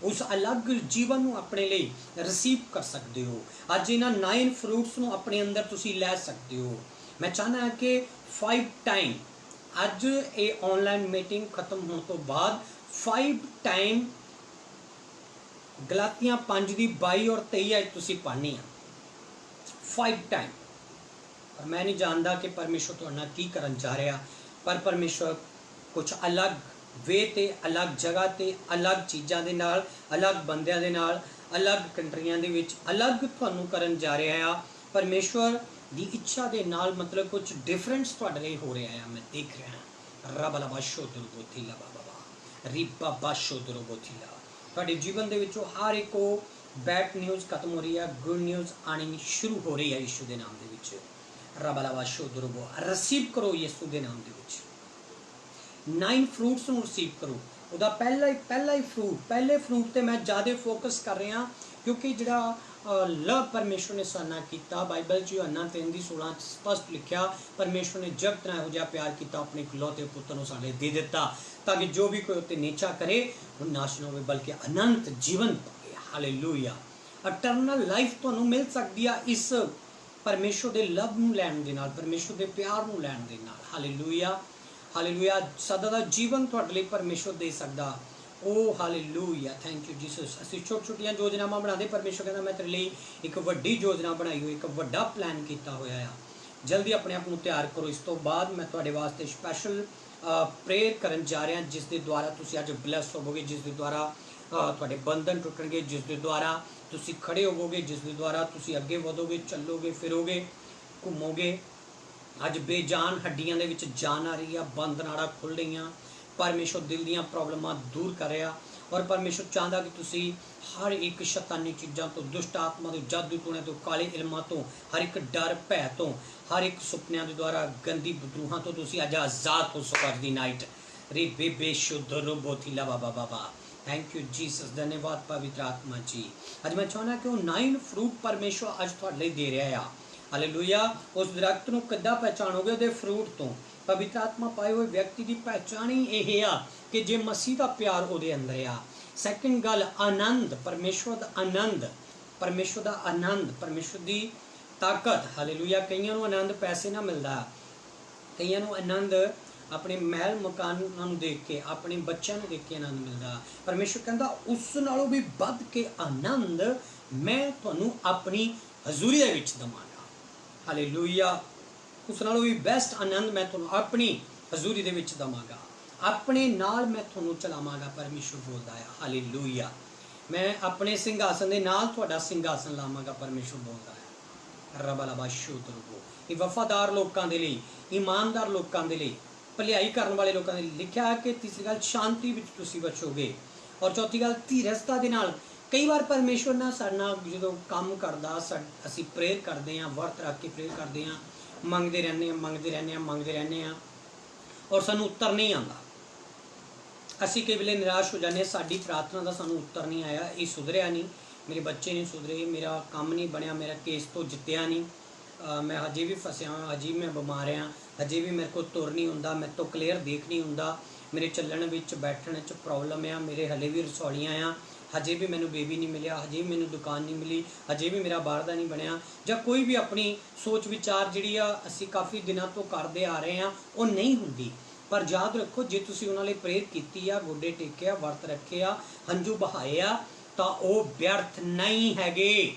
ਉਸ ਅਲੱਗ ਜੀਵਨ ਨੂੰ ਆਪਣੇ ਲਈ ਰਿਸੀਵ ਕਰ ਸਕਦੇ ਹੋ। ਅੱਜ ਇਹਨਾਂ 9 ਫਰੂਟਸ ਨੂੰ ਆਪਣੇ ਅੰਦਰ ਤੁਸੀਂ ਲੈ ਸਕਦੇ ਹੋ। ਮੈਂ ਚਾਹੁੰਦਾ ਕਿ 5 ਟਾਈਮ ਅੱਜ ਇਹ ਆਨਲਾਈਨ ਮੀਟਿੰਗ ਖਤਮ ਹੋਣ ਤੋਂ ਬਾਅਦ 5 ਟਾਈਮ ਗਲਾਤੀਆਂ 5 ਦੀ 22 ਔਰ 23 ਅੱਜ ਤੁਸੀਂ ਪੜ੍ਹਨੀ ਆ। 5 ਟਾਈਮ। ਪਰ ਮੈਂ ਨਹੀਂ ਜਾਣਦਾ ਕਿ ਪਰਮੇਸ਼ਵਰ ਤੁਹਾਡੇ ਨਾਲ ਕੀ ਕਰਨ ਜਾ ਰਿਹਾ, ਪਰ ਪਰਮੇਸ਼ਵਰ ਕੁਝ ਅਲੱਗ ਵੇ ਤੇ, ਅਲੱਗ ਜਗ੍ਹਾ ਤੇ, ਅਲੱਗ ਚੀਜ਼ਾਂ ਦੇ ਨਾਲ, ਅਲੱਗ ਬੰਦਿਆਂ ਦੇ ਨਾਲ, ਅਲੱਗ ਕੰਟਰੀਆਂ ਦੇ ਵਿੱਚ ਅਲੱਗ ਤੁਹਾਨੂੰ ਕਰਨ ਜਾ ਰਿਹਾ ਆ। ਪਰਮੇਸ਼ਵਰ ਦੀ ਇੱਛਾ ਦੇ ਨਾਲ ਮਤਲਬ ਕੁਝ ਡਿਫਰੈਂਸ ਤੁਹਾਡੇ ਲਈ ਹੋ ਰਿਹਾ ਆ। ਮੈਂ ਦੇਖ ਰਿਹਾ। ਰਬਲਾ ਬਾਸ਼ੋ ਦੁਰਬੋਥੀਲਾ ਬਾਬਾ ਰੀਬਾ ਬਾਸ਼ੋ ਦੁਰਬੋਥੀਲਾ। ਤੁਹਾਡੇ ਜੀਵਨ ਦੇ ਵਿੱਚੋਂ ਹਰ ਇੱਕ ਉਹ ਬੈਡ ਨਿਊਜ਼ ਖਤਮ ਹੋ ਰਹੀ ਹੈ, ਗੁੱਡ ਨਿਊਜ਼ ਆਣੀ ਸ਼ੁਰੂ ਹੋ ਰਹੀ ਹੈ ਯਿਸੂ ਦੇ ਨਾਮ ਦੇ ਵਿੱਚ। ਰਬਲਾ ਬਾਸ਼ੋ ਦੁਰਬੋ ਰਿਸੀਵ ਕਰੋ ਯਿਸੂ ਦੇ ਨਾਮ ਦੇ ਵਿੱਚ। 9 ਫਰੂਟਸ ਨੂੰ ਰਿਸੀਵ ਕਰੋ। ਉਹਦਾ ਪਹਿਲਾ ਹੀ ਫਰੂਟ, ਪਹਿਲੇ ਫਰੂਟ ਤੇ ਮੈਂ ਜ਼ਿਆਦਾ ਫੋਕਸ ਕਰ ਰਿਹਾ ਕਿਉਂਕਿ ਜਿਹੜਾ ਲਵ ਪਰਮੇਸ਼ਵਰ ਨੇ ਸਾਨਾ ਕੀਤਾ, ਬਾਈਬਲ 'ਚ ਯੋਹੰਨਾ 3:16 ਸਪਸ਼ਟ ਲਿਖਿਆ, ਪਰਮੇਸ਼ਵਰ ਨੇ ਜਗਤ ਨਾਲ ਇਹੋ ਜਿਹਾ ਪਿਆਰ ਕੀਤਾ, ਆਪਣੇ ਇਕਲੌਤੇ ਪੁੱਤਰ ਨੂੰ ਸਾਡੇ ਦੇ ਦਿੱਤਾ ਤਾਂ ਕਿ ਜੋ ਵੀ ਕੋਈ ਉੱਤੇ ਨੀਚਾ ਕਰੇ ਉਹ ਨਾਸ਼ ਨਾ ਹੋਵੇ ਬਲਕਿ ਅਨੰਤ ਜੀਵਨ ਪਾਵੇ। ਹਾਲੇਲੂਇਆ। ਇਟਰਨਲ ਲਾਈਫ ਤੁਹਾਨੂੰ ਮਿਲ ਸਕਦੀ ਆ ਇਸ ਪਰਮੇਸ਼ਰ ਦੇ ਲਵ ਨੂੰ ਲੈਣ ਦੇ ਨਾਲ, ਪਰਮੇਸ਼ਰ ਦੇ ਪਿਆਰ ਨੂੰ ਲੈਣ ਦੇ ਨਾਲ। Hallelujah, hallelujah. ਸਦਾ ਦਾ ਜੀਵਨ ਤੁਹਾਡੇ ਲਈ ਪਰਮੇਸ਼ਰ ਦੇ ਸਕਦਾ। ਓ ਹਾਲੇਲੂਇਆ, ਥੈਂਕ ਯੂ ਜੀਸਸ। ਅਸੀਂ ਛੋਟੀਆਂ ਛੋਟੀਆਂ ਯੋਜਨਾਵਾਂ ਬਣਾਉਂਦੇ, ਪਰਮੇਸ਼ਰ ਕਹਿੰਦਾ ਮੈਂ ਤੇਰੇ ਲਈ ਇੱਕ ਵੱਡੀ ਯੋਜਨਾ ਬਣਾਈ ਹੋਈ, ਇੱਕ ਵੱਡਾ ਪਲਾਨ ਕੀਤਾ ਹੋਇਆ ਆ। ਜਲਦੀ ਆਪਣੇ ਆਪ ਨੂੰ ਤਿਆਰ ਕਰੋ। ਇਸ ਤੋਂ ਬਾਅਦ ਮੈਂ ਤੁਹਾਡੇ ਵਾਸਤੇ ਸਪੈਸ਼ਲ ਪ੍ਰੇਅਰ ਕਰਨ ਜਾ ਰਿਹਾ, ਜਿਸ ਦੇ ਦੁਆਰਾ ਤੁਸੀਂ ਅੱਜ ਬਲੈਸ ਹੋਵੋਗੇ, ਜਿਸ ਦੇ ਦੁਆਰਾ ਤੁਹਾਡੇ ਬੰਧਨ ਟੁੱਟਣਗੇ, ਜਿਸ ਦੇ ਦੁਆਰਾ ਤੁਸੀਂ ਖੜੇ ਹੋਵੋਗੇ, ਜਿਸ ਦੇ ਦੁਆਰਾ ਤੁਸੀਂ ਅੱਗੇ ਵਧੋਗੇ, ਚੱਲੋਗੇ, ਫਿਰੋਗੇ, ਘੁੰਮੋਗੇ। ਅੱਜ ਬੇਜਾਨ ਹੱਡੀਆਂ ਦੇ ਵਿੱਚ ਜਾਨ ਆ ਰਹੀ ਆ, ਬੰਦ ਨਾੜਾਂ ਖੁੱਲ੍ਹ ਰਹੀਆਂ। ਪਰਮੇਸ਼ਰ ਦਿਲ ਦੀਆਂ ਪ੍ਰੋਬਲਮਾਂ ਦੂਰ ਕਰ ਰਿਹਾ, ਔਰ ਪਰਮੇਸ਼ਰ ਚਾਹੁੰਦਾ ਕਿ ਤੁਸੀਂ ਹਰ ਇੱਕ ਸ਼ੈਤਾਨੀ ਚੀਜ਼ਾਂ ਤੋਂ, ਦੁਸ਼ਟ ਆਤਮਾ ਤੋਂ, ਜਾਦੂ ਟੂਣਿਆਂ ਤੋਂ, ਕਾਲੇ ਇਲਮਾਂ ਤੋਂ, ਹਰ ਇੱਕ ਡਰ ਭੈ ਤੋਂ, ਹਰ ਇੱਕ ਸੁਪਨਿਆਂ ਦੇ ਦੁਆਰਾ ਗੰਦੀ ਬਦਰੂਹਾਂ ਤੋਂ ਤੁਸੀਂ ਅੱਜ ਆਜ਼ਾਦ ਹੋ ਸਕੋ। ਅੱਜ ਦੀ ਨਾਈਟ ਰੇ ਬੇਬੇ ਸ਼ੁੱਧ ਰੋਬੋਥੀ ਲਵਾ ਬਾਬਾ। ਥੈਂਕ ਯੂ ਜੀਸਸ, ਧੰਨਵਾਦ ਪਵਿੱਤਰ ਆਤਮਾ ਜੀ। ਅੱਜ ਮੈਂ ਚਾਹੁੰਦਾ ਕਿ ਉਹ 9 ਫਰੂਟ ਪਰਮੇਸ਼ਰ ਅੱਜ ਤੁਹਾਡੇ ਲਈ ਦੇ ਰਿਹਾ ਆ। ਹਾਲੇਲੂਇਆ। ਉਸ ਦਰਖਤ ਨੂੰ ਕਿੱਦਾਂ ਪਹਿਚਾਣੋਗੇ? ਉਹਦੇ ਫਰੂਟ ਤੋਂ। ਪਵਿੱਤਰ ਆਤਮਾ ਪਾਏ ਹੋਏ ਵਿਅਕਤੀ ਦੀ ਪਹਿਚਾਣ ਹੀ ਇਹ ਆ ਕਿ ਜੇ ਮਸੀਹ ਦਾ ਪਿਆਰ ਉਹਦੇ ਅੰਦਰ ਆ। ਸੈਕਿੰਡ ਗੱਲ, ਆਨੰਦ, ਪਰਮੇਸ਼ਰ ਦਾ ਆਨੰਦ, ਪਰਮੇਸ਼ਰ ਦਾ ਆਨੰਦ, ਪਰਮੇਸ਼ਰ ਦੀ ਤਾਕਤ। ਹਾਲੇਲੂਇਆ। ਕਈਆਂ ਨੂੰ ਆਨੰਦ ਪੈਸੇ ਨਾਲ ਮਿਲਦਾ, ਕਈਆਂ ਨੂੰ ਆਨੰਦ ਆਪਣੇ ਮਹਿਲ ਮਕਾਨਾਂ ਨੂੰ ਦੇਖ ਕੇ, ਆਪਣੇ ਬੱਚਿਆਂ ਨੂੰ ਦੇਖ ਕੇ ਆਨੰਦ ਮਿਲਦਾ। ਪਰਮੇਸ਼ਰ ਕਹਿੰਦਾ ਉਸ ਨਾਲੋਂ ਵੀ ਵੱਧ ਕੇ ਆਨੰਦ ਮੈਂ ਤੁਹਾਨੂੰ ਆਪਣੀ ਹਜ਼ੂਰੀ ਦੇ ਵਿੱਚ ਦਵਾਂਗਾ। ਹਾਲੇਲੂਇਆ। ਉਸ ਨਾਲੋਂ ਵੀ ਬੈਸਟ ਆਨੰਦ ਮੈਂ ਤੁਹਾਨੂੰ ਆਪਣੀ ਹਜ਼ੂਰੀ ਦੇ ਵਿੱਚ ਦਵਾਂਗਾ, ਆਪਣੇ ਨਾਲ ਮੈਂ ਤੁਹਾਨੂੰ ਚਲਾਵਾਂਗਾ। ਪਰਮੇਸ਼ਰ ਬੋਲਦਾ ਹੈ। ਹਾਲੇਲੂਇਆ। ਮੈਂ ਆਪਣੇ ਸਿੰਘਾਸਨ ਦੇ ਨਾਲ ਤੁਹਾਡਾ ਸਿੰਘਾਸਨ ਲਾਵਾਂਗਾ। ਪਰਮੇਸ਼ਰ ਬੋਲਦਾ ਹੈ। ਰੱਬਾ ਲਬਾ ਸ਼ੂਤਰਬੋ। ਇਹ ਵਫਾਦਾਰ ਲੋਕਾਂ ਦੇ ਲਈ, ਇਮਾਨਦਾਰ ਲੋਕਾਂ ਦੇ ਲਈ, ਭਲਾਈ ਕਰਨ ਵਾਲੇ ਲੋਕਾਂ ਦੇ ਲਈ ਲਿਖਿਆ ਹੈ ਕਿ ਤੀਸਰੀ ਗੱਲ, ਸ਼ਾਂਤੀ ਵਿੱਚ ਤੁਸੀਂ ਬਚੋਗੇ, ਔਰ ਚੌਥੀ ਗੱਲ, ਧੀਰਜਤਾ ਦੇ ਨਾਲ। ਕਈ ਵਾਰ ਪਰਮੇਸ਼ਰ ਨਾਲ ਸਾਡੇ ਨਾਲ ਜਦੋਂ ਕੰਮ ਕਰਦਾ, ਅਸੀਂ ਪ੍ਰੇਅਰ ਕਰਦੇ ਹਾਂ, ਵਰਤ ਰੱਖ ਕੇ ਪ੍ਰੇਅਰ ਕਰਦੇ ਹਾਂ, ਮੰਗਦੇ ਰਹਿੰਦੇ ਹਾਂ, ਔਰ ਸਾਨੂੰ ਉੱਤਰ ਨਹੀਂ ਆਉਂਦਾ। ਅਸੀਂ ਕਈ ਵੇਲੇ ਨਿਰਾਸ਼ ਹੋ ਜਾਂਦੇ ਹਾਂ, ਸਾਡੀ ਪ੍ਰਾਰਥਨਾ ਦਾ ਸਾਨੂੰ ਉੱਤਰ ਨਹੀਂ ਆਇਆ, ਇਹ ਸੁਧਰਿਆ ਨਹੀਂ, ਮੇਰੇ ਬੱਚੇ ਨਹੀਂ ਸੁਧਰੇ, ਮੇਰਾ ਕੰਮ ਨਹੀਂ ਬਣਿਆ, ਮੇਰਾ ਕੇਸ ਤੋਂ ਜਿੱਤਿਆ ਨਹੀਂ, ਮੈਂ ਹਜੇ ਵੀ ਫਸਿਆ ਹਾਂ, ਹਜੇ ਵੀ ਮੈਂ ਬਿਮਾਰ ਹਾਂ, ਹਜੇ ਵੀ ਮੇਰੇ ਕੋਲ ਤੁਰ ਨਹੀਂ ਹੁੰਦਾ, ਮੇਰੇ ਤੋਂ ਕਲੀਅਰ ਦੇਖ ਨਹੀਂ ਹੁੰਦਾ, ਮੇਰੇ ਚੱਲਣ ਵਿੱਚ ਬੈਠਣ 'ਚ ਪ੍ਰੋਬਲਮ ਆ, ਮੇਰੇ ਹਲੇ ਵੀ ਰਸੌਲੀਆਂ ਆ, ਹਜੇ ਵੀ ਮੈਨੂੰ ਬੇਬੀ ਨਹੀਂ ਮਿਲਿਆ, ਹਜੇ ਵੀ ਮੈਨੂੰ ਦੁਕਾਨ ਨਹੀਂ ਮਿਲੀ, ਹਜੇ ਵੀ ਮੇਰਾ ਬਾਹਰ ਦਾ ਨਹੀਂ ਬਣਿਆ, ਜਾਂ ਕੋਈ ਵੀ ਆਪਣੀ ਸੋਚ ਵਿਚਾਰ ਜਿਹੜੀ ਆ ਅਸੀਂ ਕਾਫੀ ਦਿਨਾਂ ਤੋਂ ਕਰਦੇ ਆ ਰਹੇ ਹਾਂ, ਉਹ ਨਹੀਂ ਹੁੰਦੀ। ਪਰ ਯਾਦ ਰੱਖੋ, ਜੇ ਤੁਸੀਂ ਉਹਨਾਂ ਲਈ ਪ੍ਰੇਅਰ ਕੀਤੀ ਆ, ਗੋਡੇ ਟੇਕਿਆ, ਵਰਤ ਰੱਖਿਆ, ਹੰਝੂ ਬਹਾਏ ਆ, ਤਾਂ ਉਹ ਵਿਅਰਥ ਨਹੀਂ ਹੈਗੇ।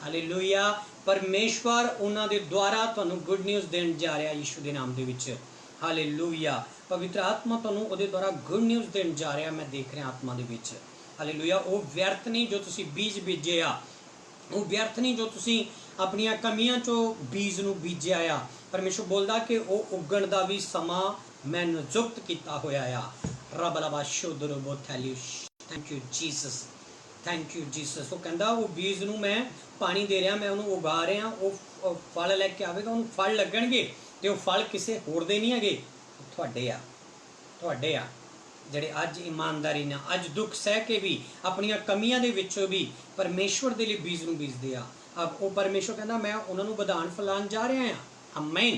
ਹਾਲੇਲੂਇਆ। ਪਰਮੇਸ਼ਵਰ ਉਹਨਾਂ ਦੇ ਦੁਆਰਾ ਤੁਹਾਨੂੰ ਗੁੱਡ ਨਿਊਜ਼ ਦੇਣ ਜਾ ਰਿਹਾ ਯਿਸੂ ਦੇ ਨਾਮ ਦੇ ਵਿੱਚ। ਹਾਲੇਲੂਇਆ। ਪਵਿੱਤਰ ਆਤਮਾ ਤੁਹਾਨੂੰ ਉਹਦੇ ਦੁਆਰਾ ਗੁੱਡ ਨਿਊਜ਼ ਦੇਣ ਜਾ ਰਿਹਾ, ਮੈਂ ਦੇਖ ਰਿਹਾ ਆਤਮਾ ਦੇ ਵਿੱਚ। ਹਾਲੇਲੂਇਆ। ਉਹ ਵਿਅਰਥ ਨਹੀਂ ਜੋ ਤੁਸੀਂ ਬੀਜ ਬੀਜੇ ਆ, ਉਹ ਵਿਅਰਥ ਨਹੀਂ ਜੋ ਤੁਸੀਂ ਆਪਣੀਆਂ ਕਮੀਆਂ ਚੋਂ ਬੀਜ ਨੂੰ ਬੀਜਿਆ ਆ। ਪਰਮੇਸ਼ਰ ਬੋਲਦਾ ਕਿ ਉਹ ਉੱਗਣ ਦਾ ਵੀ ਸਮਾਂ ਮੈਂ ਨਿਯੁਕਤ ਕੀਤਾ ਹੋਇਆ ਆ। ਰੱਬ ਲਬਾ ਸ਼ੁੱਧ ਰੋਬੋ ਥੈਲਿਊ। Thank you Jesus, thank you Jesus. ਉਹ ਕਹਿੰਦਾ ਉਹ ਬੀਜ ਨੂੰ ਮੈਂ ਪਾਣੀ ਦੇ ਰਿਹਾ, ਮੈਂ ਉਹਨੂੰ ਉਗਾ ਰਿਹਾ, ਉਹ ਫਲ ਲੈ ਕੇ ਆਵੇਗਾ, ਉਹਨੂੰ ਫਲ ਲੱਗਣਗੇ, ਤੇ ਉਹ ਫਲ ਕਿਸੇ ਹੋਰ ਦੇ ਨਹੀਂ ਹੈਗੇ, ਤੁਹਾਡੇ ਆ ਜਿਹੜੇ ਅੱਜ ਇਮਾਨਦਾਰੀ ਨਾਲ, ਅੱਜ ਦੁੱਖ ਸਹਿ ਕੇ ਵੀ, ਆਪਣੀਆਂ ਕਮੀਆਂ ਦੇ ਵਿੱਚੋਂ ਵੀ ਪਰਮੇਸ਼ਵਰ ਦੇ ਲਈ ਬੀਜ ਨੂੰ ਬੀਜਦੇ ਆ। ਉਹ ਪਰਮੇਸ਼ਵਰ ਕਹਿੰਦਾ ਮੈਂ ਉਹਨਾਂ ਨੂੰ ਵਧਾਣ ਫਲਾਣ ਜਾ ਰਿਹਾ ਹਾਂ। ਆਮੇਨ।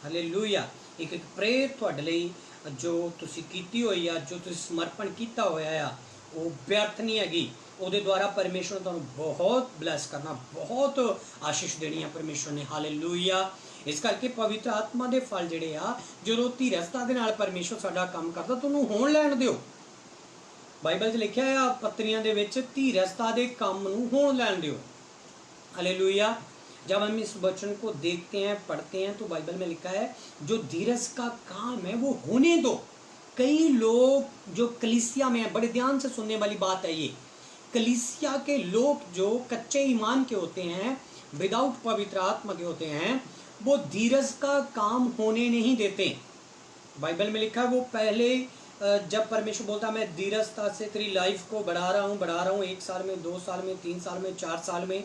ਹਾਲੇਲੂਇਆ। ਇੱਕ ਪ੍ਰੇਅਰ ਤੁਹਾਡੇ ਲਈ ਜੋ ਤੁਸੀਂ ਕੀਤੀ ਹੋਈ ਆ, ਜੋ ਤੁਸੀਂ ਸਮਰਪਣ ਕੀਤਾ ਹੋਇਆ ਆ, ਉਹ ਵਿਅਰਥ ਨਹੀਂ ਹੈਗੀ। ਉਹਦੇ ਦੁਆਰਾ ਪਰਮੇਸ਼ਰ ਨੇ ਤੁਹਾਨੂੰ ਬਹੁਤ ਬਲੈਸ ਕਰਨਾ, ਬਹੁਤ ਆਸ਼ੀਸ਼ ਦੇਣੀ ਆ ਪਰਮੇਸ਼ਰ ਨੇ। ਹਾਲੇਲੂਇਆ। ਇਸ ਕਰਕੇ ਪਵਿੱਤਰ ਆਤਮਾ ਦੇ ਫਲ ਜਿਹੜੇ ਆ, ਜਦੋਂ ਧੀਰਜਤਾ ਦੇ ਨਾਲ ਪਰਮੇਸ਼ਰ ਸਾਡਾ ਕੰਮ ਕਰਦਾ, ਤੁਹਾਨੂੰ ਹੋਣ ਲੈਣ ਦਿਓ। ਬਾਈਬਲ 'ਚ ਲਿਖਿਆ ਆ ਪੱਤਰੀਆਂ ਦੇ ਵਿੱਚ, ਧੀਰਜਤਾ ਦੇ ਕੰਮ ਨੂੰ ਹੋਣ ਲੈਣ ਦਿਓ। हालेलुया। जब हम इस वचन को देखते हैं, पढ़ते हैं, तो बाइबल में लिखा है जो धीरज का काम है वो होने दो। कई लोग जो कलीसिया में है, बड़े ध्यान से सुनने वाली बात है ये, कलीसिया के लोग जो कच्चे ईमान के होते हैं, विदाउट पवित्र आत्मा के होते हैं, वो धीरज का काम होने नहीं देते। बाइबल में लिखा है वो पहले जब परमेश्वर बोलता मैं धीरजता से तेरी लाइफ को बढ़ा रहा हूँ, 1 साल में, 2 साल में, 3 साल में, 4 साल में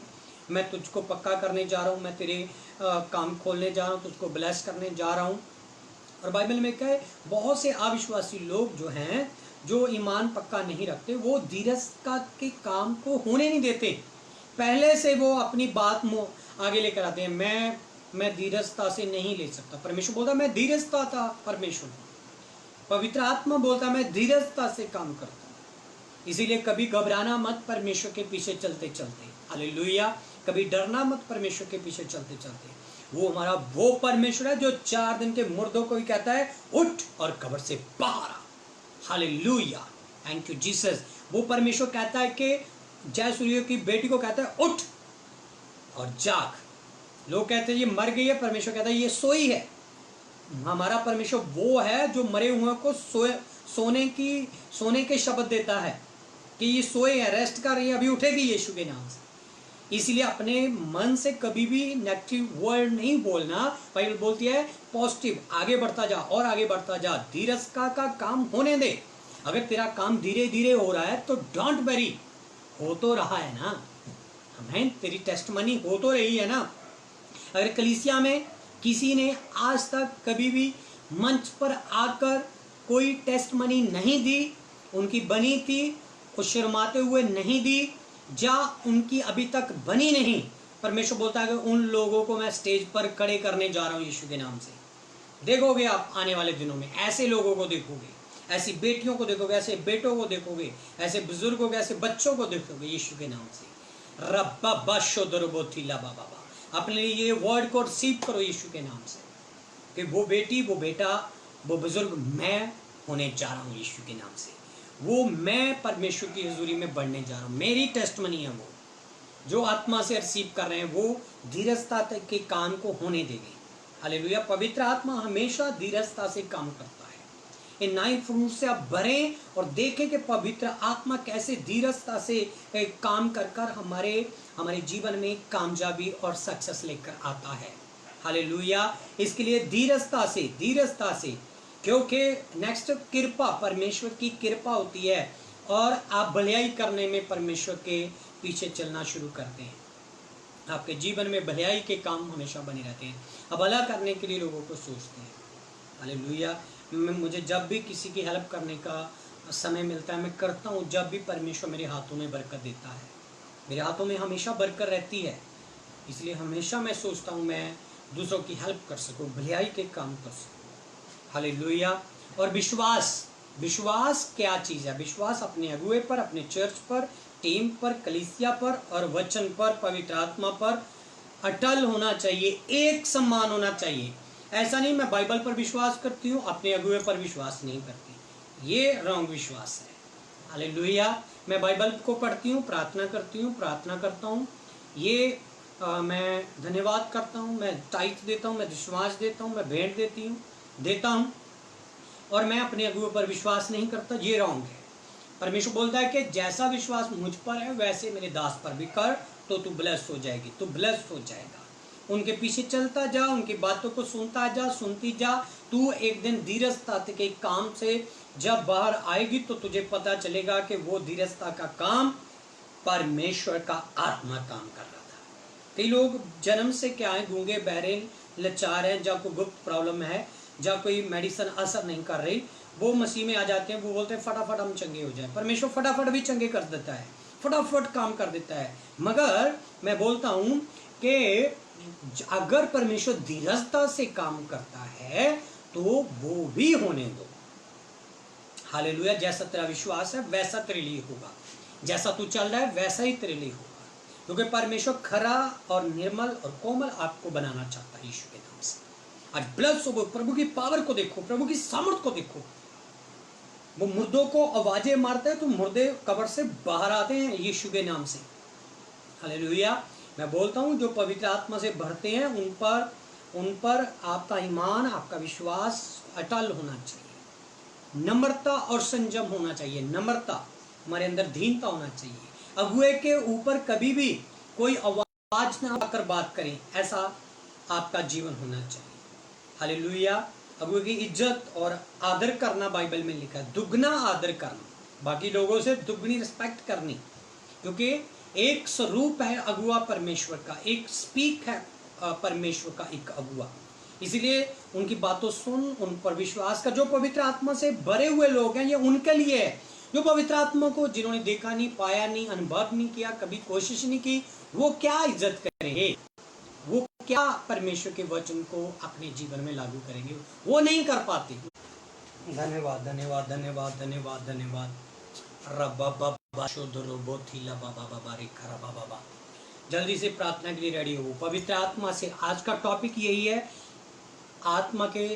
मैं तुझको पक्का करने जा रहा हूँ, मैं तेरे काम खोलने जा रहा हूँ, तुझको ब्लेस करने जा रहा हूँ। और बाइबल में कहे बहुत से अविश्वासी लोग जो हैं, जो ईमान पक्का नहीं रखते, वो धीरज का के काम को होने नहीं देते। पहले से वो अपनी बात आगे लेकर आते हैं, मैं धीरजता से नहीं ले सकता। परमेश्वर बोलता मैं धीरजता था, परमेश्वर पवित्र आत्मा बोलता मैं धीरजता से काम करता हूँ। इसीलिए कभी घबराना मत परमेश्वर के पीछे चलते चलते। हालेलुया। कभी डरना मत परमेश्वर के पीछे चलते चलते। वो हमारा वो परमेश्वर है जो 4 दिन के मुर्दों को भी कहता है उठ और कब्र से बाहर आ। Hallelujah, thank you Jesus. वो परमेश्वर कहता है कि जय सूर्य की बेटी को कहता है उठ और जाग। लोग कहते हैं ये मर गई है, परमेश्वर कहता है ये सोई है। हमारा परमेश्वर वो है जो मरे हुए को सोने के शब्द देता है कि ये सोए है, रेस्ट कर रही है, अभी उठेगी यीशु के नाम से। इसलिए अपने मन से कभी भी नेगेटिव वर्ड नहीं बोलना। बाइबल बोलती है पॉजिटिव, आगे बढ़ता जा और आगे बढ़ता जा, धीरज का काम होने दे। अगर तेरा काम धीरे धीरे हो रहा है तो डोंट वरी, हो तो रहा है ना, हमें तेरी टेस्टमनी हो तो रही है ना। अगर कलीसिया में किसी ने आज तक कभी भी मंच पर आकर कोई टेस्टमनी नहीं दी, उनकी बनी थी, वो शर्माते हुए नहीं दी, या उनकी अभी तक बनी नहीं, परमेश्वर बोलता है कि उन लोगों को मैं स्टेज पर खड़े करने जा रहा हूं यीशु के नाम से। देखोगे आप आने वाले दिनों में ऐसे लोगों को देखोगे, ऐसी बेटियों को देखोगे, ऐसे बेटों को देखोगे, ऐसे बुजुर्गों को, ऐसे बच्चों को देखोगे यीशु के नाम से। रब्बा बाशोदरबोथिला बाबा, अपने लिए ये वर्ड को रिसीव करो यीशु के नाम से कि वो बेटी, वो बेटा, वो बुजुर्ग मैं होने जा रहा हूँ यीशु के नाम से। वो मैं परमेश्वर की हजूरी में बढ़ने जा रहा हूँ। मेरी टेस्टमनी है वो जो आत्मा से रिसीव कर रहे हैं, वो धीरजता के काम को होने देंगे। हालेलुया। पवित्र आत्मा हमेशा धीरजता से काम करता है। इन 9 फ्रूट से आप भरें और देखें कि पवित्र आत्मा कैसे धीरजता से काम कर कर हमारे जीवन में कामयाबी और सक्सेस लेकर आता है। हालेलुया। इसके लिए धीरजता से, क्योंकि नेक्स्ट कृपा, परमेश्वर की कृपा होती है और आप भलाई करने में परमेश्वर के पीछे चलना शुरू करते हैं। आपके जीवन में भलाई के काम हमेशा बने रहते हैं, अब भला करने के लिए लोगों को सोचते हैं। हालेलुया। मुझे जब भी किसी की हेल्प करने का समय मिलता है मैं करता हूँ। जब भी परमेश्वर मेरे हाथों में बरकत देता है, मेरे हाथों में हमेशा बरकत रहती है, इसलिए हमेशा मैं सोचता हूँ मैं दूसरों की हेल्प कर सकूँ, भलाई के काम कर सकूँ। हालेलुया। और विश्वास क्या चीज़ है? विश्वास अपने अगुए पर, अपने चर्च पर, टीम पर, कलीसिया पर और वचन पर, पवित्र आत्मा पर अटल होना चाहिए, एक समान होना चाहिए। ऐसा नहीं मैं बाइबल पर विश्वास करती हूँ, अपने अगुए पर विश्वास नहीं करती, ये रॉन्ग विश्वास है। हालेलुया। मैं बाइबल को पढ़ती हूँ, प्रार्थना करता हूँ, ये मैं धन्यवाद करता हूँ, मैं टाइट देता हूँ, मैं विश्वास देता हूँ, मैं भेंट देता हूँ और मैं अपने अगुए पर विश्वास नहीं करता, ये रॉन्ग है। परमेश्वर बोलता है कि जैसा विश्वास मुझ पर है वैसे मेरे दास पर भी कर, तो तू ब्लेस हो जाएगी, तू ब्लेस हो जाएगा। उनके पीछे चलता जा, उनकी बातों को सुनती जा। तू एक दिन धीरजता के काम से जब बाहर आएगी तो तुझे पता चलेगा कि वो धीरजता का काम परमेश्वर का आत्मा काम कर रहा था। कई लोग जन्म से क्या है, गूंगे, बहरे, लाचार हैं, जब कोई गुप्त प्रॉब्लम है, जब कोई मेडिसिन असर नहीं कर रही, वो मसीह में आ जाते हैं, वो बोलते हैं फटाफट हम चंगे हो जाए। परमेश्वर फटाफट भी चंगे कर देता है, फटाफट काम कर देता है। मगर मैं बोलता हूं कि अगर परमेश्वर धीरजता से काम करता है तो वो भी होने दो। हालेलुया। जैसा तेरा विश्वास है वैसा तेरे लिए होगा, जैसा तू चल रहा है वैसा ही तेरे लिए होगा, क्योंकि परमेश्वर खरा और निर्मल और कोमल आपको बनाना चाहता है यीशु के नाम से। आज ब्लस हो, प्रभु की पावर को देखो, प्रभु की सामर्थ को देखो। वो मुर्दों को आवाजें मारते हैं तो मुर्दे कब्र से बाहर आते हैं यीशु के नाम से। हालेलुया। मैं बोलता हूं जो पवित्र आत्मा से भरते हैं उन पर आपका ईमान, आपका विश्वास अटल होना चाहिए। नम्रता और संयम होना चाहिए। नम्रता, हमारे अंदर दीनता होना चाहिए। अगुए के ऊपर कभी भी कोई आवाज ना आकर बात करें, ऐसा आपका जीवन होना चाहिए। हालेलुया। अगुए की इज्जत और आदर करना बाइबल में लिखा है, दुगना आदर करना, बाकी लोगों से दुगनी रिस्पेक्ट करनी, क्योंकि एक स्वरूप है अगुआ परमेश्वर का, एक स्पीक है परमेश्वर का एक अगुआ। इसलिए उनकी बातों सुन, उन पर विश्वास कर। जो पवित्र आत्मा से भरे हुए लोग हैं ये उनके लिए है। जो पवित्र आत्मा को जिन्होंने देखा नहीं, पाया नहीं, अनुभव नहीं किया, कभी कोशिश नहीं की, वो क्या इज्जत करेंगे, वो क्या परमेश्वर के वचन को अपने जीवन में लागू करेंगे, वो नहीं कर पाते। धन्यवाद धन्यवाद धन्यवाद धन्यवाद धन्यवाद। रब्बा बाबा शोधरो बोथिला बाबा बाबा रे खरा बाबा। जल्दी से प्रार्थना के लिए रेडी हो। पवित्र आत्मा से आज का टॉपिक यही है, आत्मा के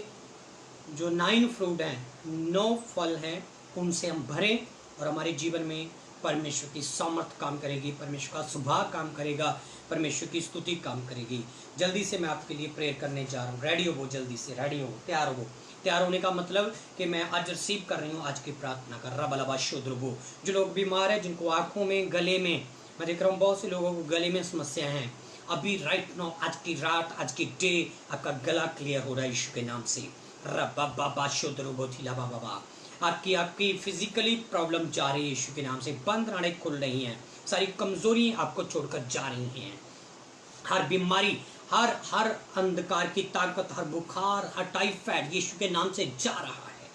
जो 9 फ्रूट हैं, 9 फल हैं, उनसे हम भरें और हमारे जीवन में परमेश्वर की सामर्थ काम करेगी, परमेश्वर का स्वभाव काम करेगा, परमेश्वर की स्तुति काम करेगी। जल्दी से मैं आपके लिए प्रेयर करने जा रहा हूँ। रेडी हो, जल्दी से रेडी हो, तैयार हो। तैयार होने का मतलब कि मैं आज रिसीव कर रही हूँ आज की प्रार्थना का। रबलबा शुद्रबो, जो लोग बीमार हैं, जिनको आंखों में, गले में, मैं देख रहा हूँ बहुत से लोगों को गले में समस्या हैं, अभी राइट नाउ, आज की रात, आज की डे आपका गला क्लियर हो रहा है यीशु के नाम से। रबा शुद्रबो थीला बाबा, आपकी फिजिकली प्रॉब्लम जा रही है यीशु के नाम से, बंद राड़े खुल रही हैं, सारी कमजोरी आपको छोड़कर जा रही हैं, हर बीमारी, हर अंधकार की ताकत, हर बुखार, हर टाइफाइड यीशु के नाम से जा रहा है।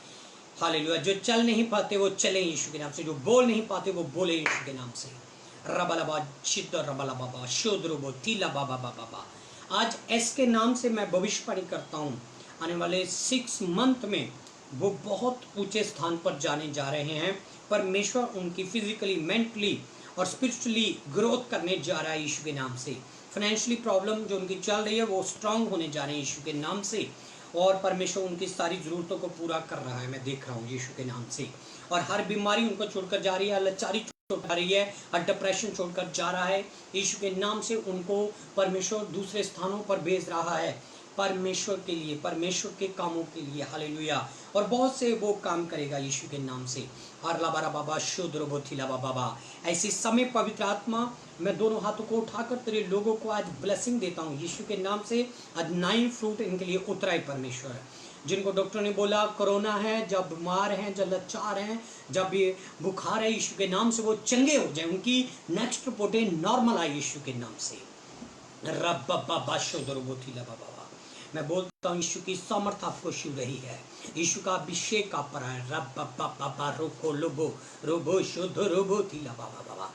हालेलुया। जो चल नहीं पाते वो चले यीशु के नाम से, जो बोल नहीं पाते वो बोले यीशु के नाम से। रबलबा चिद रबला बाबा शोद्रबो तीला बाबा बाबा। आज एस के नाम से मैं भविष्यवाणी करता हूँ, आने वाले 6 मंथ में वो बहुत ऊंचे स्थान पर जाने जा रहे हैं। परमेश्वर उनकी फिजिकली, मेंटली और स्पिरिचुअली ग्रोथ करने जा रहा है यीशु के नाम से। फाइनेंशियली प्रॉब्लम जो उनकी चल रही है वो स्ट्रांग होने जा रहे हैं यीशु के नाम से, और परमेश्वर उनकी सारी ज़रूरतों को पूरा कर रहा है, मैं देख रहा हूँ यीशु के नाम से। और हर बीमारी उनको छोड़कर जा रही है, लाचारी छोड़ जा रही है, और डिप्रेशन छोड़कर जा रहा है यीशु के नाम से। उनको परमेश्वर दूसरे स्थानों पर भेज रहा है परमेश्वर के लिए, परमेश्वर के कामों के लिए। हालेलुया। और बहुत से वो काम करेगा यीशु के नाम से। हरलाबारा बाबा शुद्रबोथिला बाबा। ऐसे समय पवित्र आत्मा, मैं दोनों हाथों को उठाकर तेरे लोगों को आज ब्लेसिंग देता हूँ यीशु के नाम से। आज 9 फ्रूट इनके लिए उतरा है परमेश्वर। जिनको डॉक्टर ने बोला कोरोना है, जब बीमार हैं, जब लाचार हैं, जब ये बुखार है, यीशु के नाम से वो चंगे हो जाए, उनकी नेक्स्ट रिपोर्टें नॉर्मल आए यीशु के नाम से। रब बाबा शुद्रबोथिला बाबा। मैं बोलता हूँ यीशु की सामर्थ आपको छू रही है, यीशु का अभिषेक आप पर है। रब बाबा रोको लोबो रोबो शुद्ध रोबो थीला बाबा बाबा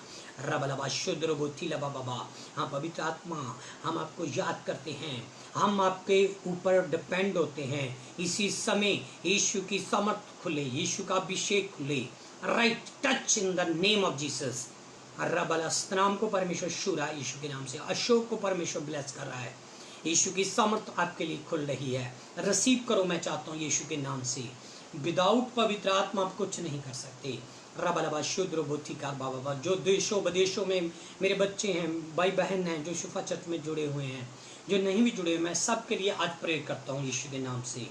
रबलबा शुद्ध रोबो थीला बाबा। हाँ पवित्र आत्मा, हम आपको याद करते हैं, हम आपके ऊपर डिपेंड होते हैं। इसी समय यीशु की सामर्थ खुले, यीशु का अभिषेक खुले। Right touch in the name of Jesus. रबल स्तनाम को परमेश्वर छू रहा है यीशु के नाम से। अशोक को परमेश्वर ब्लेस कर रहा है, यीशु की सामर्थ आपके लिए खुल रही है। रिसीव करो, मैं चाहता हूँ यीशु के नाम से। विदाउट पवित्र आत्मा आप कुछ नहीं कर सकते। रबलबा शुद्र बुद्धिकार बाबा। जो देशों विदेशों में मेरे बच्चे हैं, भाई बहन हैं, जो शिफा चर्च में जुड़े हुए हैं, जो नहीं भी जुड़े, मैं सबके लिए आज प्रेयर करता हूँ यीशु के नाम से।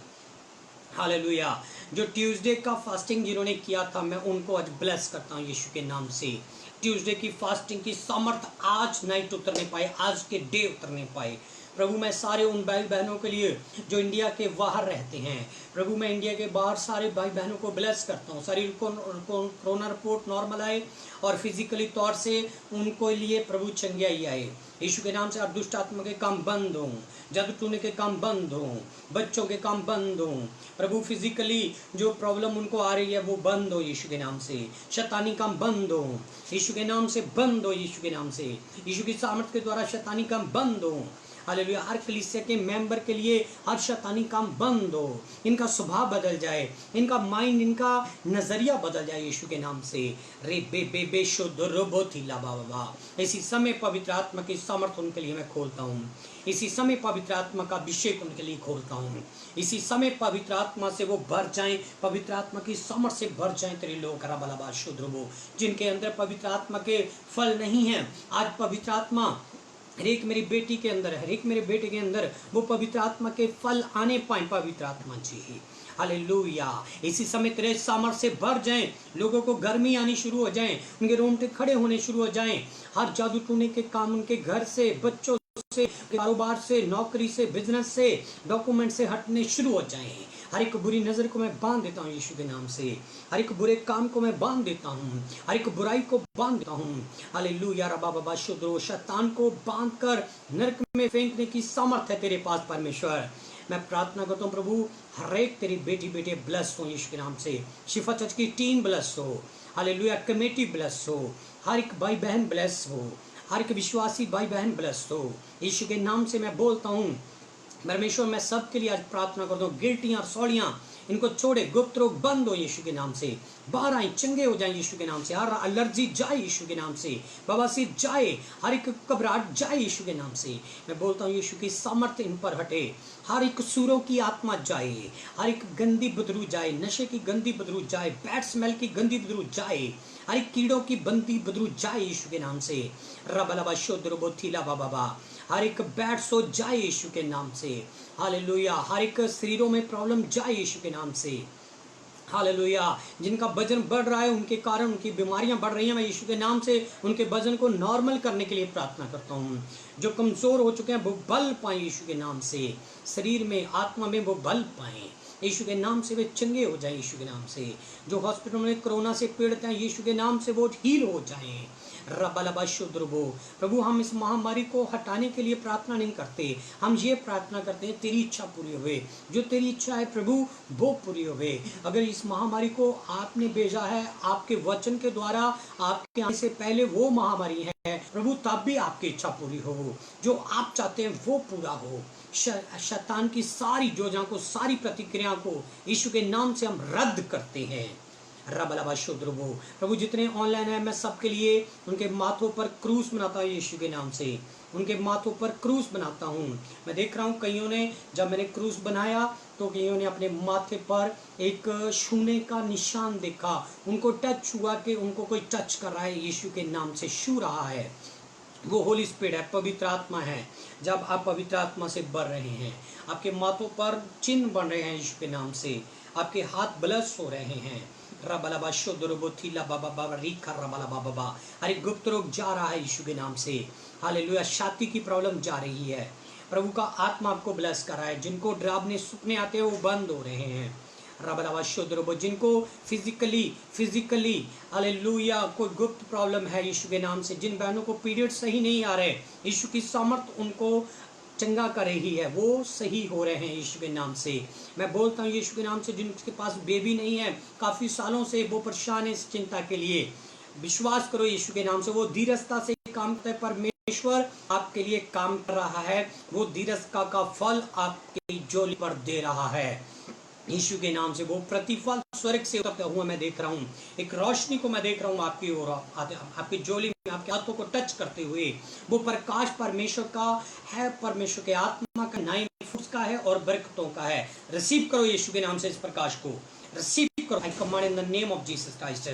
हालेलुया। जो ट्यूसडे का फास्टिंग जिन्होंने किया था, मैं उनको आज ब्लेस करता हूँ यीशु के नाम से। ट्यूसडे की फास्टिंग की सामर्थ आज नाइट उतरने पाए, आज के डे उतरने पाए। प्रभु मैं सारे उन भाई बहनों के लिए जो इंडिया के बाहर रहते हैं, प्रभु मैं इंडिया के बाहर सारे भाई बहनों को ब्लेस करता हूँ। सारी कोरोना रिपोर्ट नॉर्मल आए और फिजिकली तौर से उनको लिए प्रभु चंगियाई आए यीशु के नाम से। और दुष्ट आत्मा के काम बंद हों, जादू टूने के काम बंद हों, बच्चों के काम बंद हों। प्रभु फिजिकली जो प्रॉब्लम उनको आ रही है वो बंद हो यीशु के नाम से। शैतानी काम बंद हो यीशु के नाम से, बंद हो यीशु के नाम से। यीशु की सामर्थ के द्वारा शैतानी काम बंद हो। हालेलुया। हर कलीसिया के मेंबर के लिए हर शैतानी काम बंद हो, इनका स्वभाव बदल जाए, इनका माइंड, इनका नजरिया बदल जाए यीशु के नाम से। रे बे बे बे शुद्ध रोबोथिला बाबा। इसी समय पवित्र आत्मा की सामर्थ उनके लिए मैं खोलता हूँ। इसी समय पवित्र आत्मा का अभिषेक उनके लिए खोलता हूँ। इसी समय पवित्र आत्मा से वो भर जाएं, पवित्र आत्मा की सामर्थ से भर जाएं तेरे लोग। रबलबा शुद्ध रोबो। जिनके अंदर पवित्र आत्मा के फल नहीं है, आज पवित्र आत्मा हर एक मेरी बेटी के अंदर, हर एक मेरे बेटे के अंदर वो पवित्र आत्मा के फल आने पाए। पवित्र आत्मा जी, हालेलुया। इसी समय तेरे सामर्थ से भर जाएं, लोगों को गर्मी आनी शुरू हो जाए, उनके रोंगटे खड़े होने शुरू हो जाएं। हर जादू टूने के काम उनके घर से, बच्चों से, कारोबार से, नौकरी से, बिजनेस से, डॉक्यूमेंट से हटने शुरू हो जाएं। हर एक बुरी नजर को मैं बांध देता हूँ यीशु के नाम से। हर एक बुरे काम को मैं बांध देता हूँ, हर एक बुराई को बांध देता हूँ। हालेलुया। रबा बाबा शुद्रो। शैतान को बांध कर नरक में फेंकने की सामर्थ है तेरे पास परमेश्वर। मैं प्रार्थना करता हूँ प्रभु, हर एक तेरी बेटी बेटे ब्लेस हो यीशु के नाम से। शिफा चर्च की टीम ब्लेस हो। हालेलुया। कमेटी ब्लेस हो। हर एक भाई बहन ब्लेस हो। हर एक विश्वासी भाई बहन ब्लेस हो यीशु के नाम से। मैं बोलता हूँ परमेश्वर, मैं सबके लिए आज प्रार्थना करता हूँ। गिल्टियाँ, सौड़ियाँ इनको छोड़े, गुप्त रोग बंद हो यीशु के नाम से, बाहर आए, चंगे हो जाए यीशु के नाम से, हर एलर्जी जाए यीशु के नाम से, बवासीर जाए, हर एक घबराहट जाए यीशु के नाम से। मैं बोलता हूँ यीशु की सामर्थ्य इन पर हटे, हर एक सूरों की आत्मा जाए, हर एक गंदी बदरू जाए, नशे की गंदी बदरू जाए, बैड स्मेल की गंदी बदरू जाए, हर एक कीड़ों की बंदी बदरू जाए यीशु के नाम से। रबलबा शोद्रबो थीला बाबा, हर एक बैड सो जाए यीशु के नाम से। हालेलुया, हर एक शरीरों में प्रॉब्लम जाए यीशु के नाम से। हालेलुया, जिनका वजन बढ़ रहा है उनके कारण उनकी बीमारियां बढ़ रही हैं, मैं यीशु के नाम से उनके वजन को नॉर्मल करने के लिए प्रार्थना करता हूँ। जो कमजोर हो चुके हैं वो बल पाएं यीशु के नाम से, शरीर में आत्मा में वो बल पाएं यीशु के नाम से, वे चंगे हो जाएं यीशु के नाम से। जो हॉस्पिटल में कोरोना से पीड़ित हैं यीशु के नाम से वो हील हो जाएं। रबलबा शुद्रबो, प्रभु हम इस महामारी को हटाने के लिए प्रार्थना नहीं करते, हम ये प्रार्थना करते हैं तेरी इच्छा पूरी होवे, जो तेरी इच्छा है प्रभु वो पूरी होवे। अगर इस महामारी को आपने भेजा है आपके वचन के द्वारा, आपके आने से पहले वो महामारी है प्रभु, तब भी आपकी इच्छा पूरी हो, जो आप चाहते हैं वो पूरा हो। शैतान की सारी योजना को, सारी प्रतिक्रिया को यीशु के नाम से हम रद्द करते हैं। रबलबा शुद्रबो, प्रभु जितने ऑनलाइन है मैं सबके लिए उनके माथों पर क्रूस बनाता हूँ यीशु के नाम से, उनके माथों पर क्रूस बनाता हूँ। मैं देख रहा हूँ कईयों ने, जब मैंने क्रूस बनाया तो कईयों ने अपने माथे पर एक छूने का निशान देखा, उनको टच हुआ कि उनको कोई टच कर रहा है, यीशु के नाम से छू रहा है। वो होली स्पिरिट है, पवित्र आत्मा है। जब आप पवित्र आत्मा से बढ़ रहे हैं, आपके माथों पर चिन्ह बन रहे हैं यीशु के नाम से, आपके हाथ ब्लस हो रहे हैं। रबलबा शुद्रबो थीला बाबा बाबा रीखा रबलबा बाबा, हर गुप्त रोग जा रहा है यीशु के नाम से। हालेलुया, छाती की प्रॉब्लम जा रही है, प्रभु का आत्मा आपको ब्लेस कर रहा है। जिनको डरावने सपने आते हैं वो बंद हो रहे हैं। रबलबा शुद्रबो, जिनको फिजिकली हालेलुया कोई गुप्त प्रॉब्लम है यीशु के नाम से, जिन बहनों को पीरियड सही नहीं आ रहे, यीशु की सामर्थ उनको चंगा कर रही है, वो सही हो रहे हैं यीशु के नाम से। मैं बोलता हूँ यीशु के नाम से, जिनके पास बेबी नहीं है काफ़ी सालों से, वो परेशान है इस चिंता के लिए, विश्वास करो यीशु के नाम से, वो धीरजता से काम करता है। परमेश्वर आपके लिए काम कर रहा है, वो धीरजता का फल आपकी झोली पर दे रहा है यीशु के नाम से। वो प्रतिफल स्वर्ग से उतरता हुआ मैं देख रहा हूँ, एक रोशनी को मैं देख रहा हूँ आपकी ओर, आपकी झोली में आपके हाथों को टच करते हुए। वो प्रकाश परमेश्वर का है, परमेश्वर के आत्मा का 9 फुट का है और बरकतों का है। रिसीव करो यीशु के नाम से इस प्रकाश को, रिसीव करो। आई command in the name of Jesus Christ,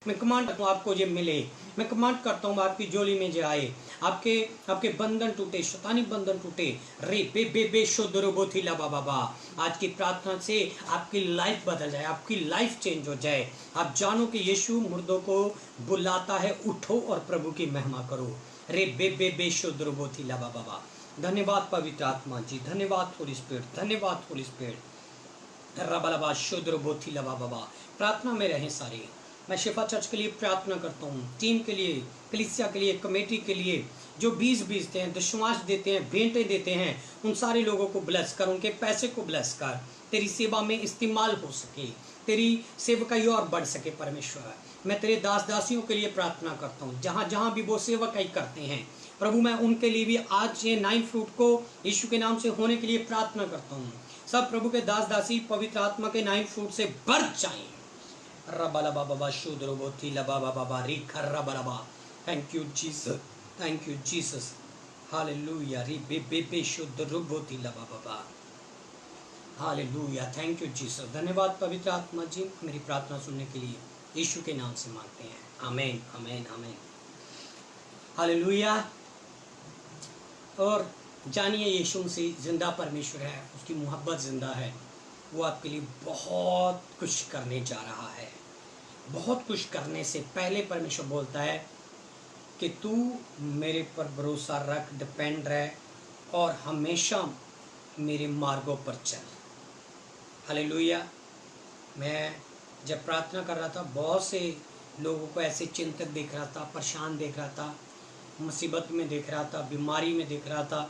मैं कमांड करता हूँ आपको ये मिले, मैं कमांड करता हूँ आपकी झोली में जो आए, आपके बंधन टूटे, शैतानी बंधन टूटे। रे बे बे बे शोदरो थीला बाबा, आज की प्रार्थना से आपकी लाइफ बदल जाए, आपकी लाइफ चेंज हो जाए। आप जानो कि यीशु मुर्दों को बुलाता है, उठो और प्रभु की महिमा करो। रे बे बे बे शोदरो थीला बाबा। धन्यवाद पवित्र आत्मा जी, धन्यवाद होली स्पिरिट, धन्यवाद होली स्पिरिट। रबलबा शोदरो थीला बाबा, प्रार्थना में रहें सारे। मैं शिफा चर्च के लिए प्रार्थना करता हूँ, टीम के लिए, कलीसिया के लिए, कमेटी के लिए, जो बीज बीजते हैं, दशमांश देते हैं, भेंटें देते हैं, उन सारे लोगों को ब्लेस कर, उनके पैसे को ब्लेस कर, तेरी सेवा में इस्तेमाल हो सके, तेरी सेवकाई और बढ़ सके। परमेश्वर, मैं तेरे दास दासियों के लिए प्रार्थना करता हूँ, जहाँ जहाँ भी वो सेवकाई करते हैं प्रभु, मैं उनके लिए भी आज ये 9 फ्रूट को यीशु के नाम से होने के लिए प्रार्थना करता हूँ। सब प्रभु के दास दासी पवित्र आत्मा के 9 फ्रूट से बढ़ जाएं। रबलबा बाबा शुद्रबो थीला बाबा रीखा रबलबा। Thank you Jesus, thank you Jesus, hallelujah. री बे बे बे शुद्रबो थीला बाबा, हालेलुया। थैंक यू जीसस, धन्यवाद पवित्र आत्मा जी, मेरी प्रार्थना सुनने के लिए यीशु के नाम से मांगते हैं, आमीन आमीन आमीन। हालेलुया। और जानिए यीशु से जिंदा परमेश्वर है, उसकी मोहब्बत जिंदा है, वो आपके लिए बहुत कुछ करने जा रहा है। बहुत कुछ करने से पहले परमेश्वर बोलता है कि तू मेरे पर भरोसा रख, डिपेंड रह और हमेशा मेरे मार्गों पर चल। हालेलुया। मैं जब प्रार्थना कर रहा था, बहुत से लोगों को ऐसे चिंतक देख रहा था, परेशान देख रहा था, मुसीबत में देख रहा था, बीमारी में देख रहा था,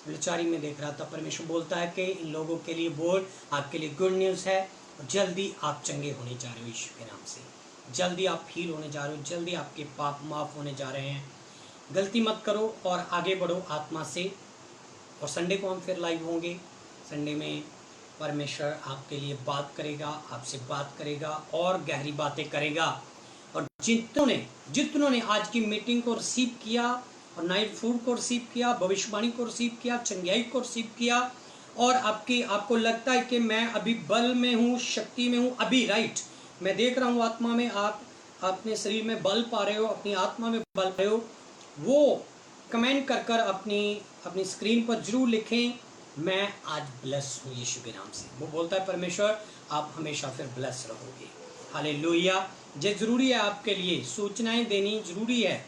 लाचारी में देख रहा था। परमेश्वर बोलता है कि इन लोगों के लिए बोल, आपके लिए गुड न्यूज़ है, और जल्दी आप चंगे होने जा रहे हो यीशु के नाम से, जल्दी आप हील होने जा रहे हो, जल्दी आपके पाप माफ़ होने जा रहे हैं। गलती मत करो और आगे बढ़ो आत्मा से। और संडे को हम फिर लाइव होंगे। संडे में परमेश्वर आपके लिए बात करेगा, आपसे बात करेगा और गहरी बातें करेगा। और जितनों ने आज की मीटिंग को रिसीव किया और नाइट फूड को रिसीव किया, भविष्यवाणी को रिसीव किया, चंगाई को रिसीव किया, और आपको लगता है कि मैं अभी बल में हूँ, शक्ति में हूँ, अभी राइट मैं देख रहा हूँ आत्मा में, आप अपने शरीर में बल पा रहे हो, अपनी आत्मा में बल पा रहे हो, वो कमेंट कर अपनी स्क्रीन पर जरूर लिखें, मैं आज ब्लेस हूँ यीशु के नाम से। वो बोलता है परमेश्वर आप हमेशा फिर ब्लेस रहोगे। हालेलुया। ये ज़रूरी है आपके लिए, सूचनाएं देनी ज़रूरी है।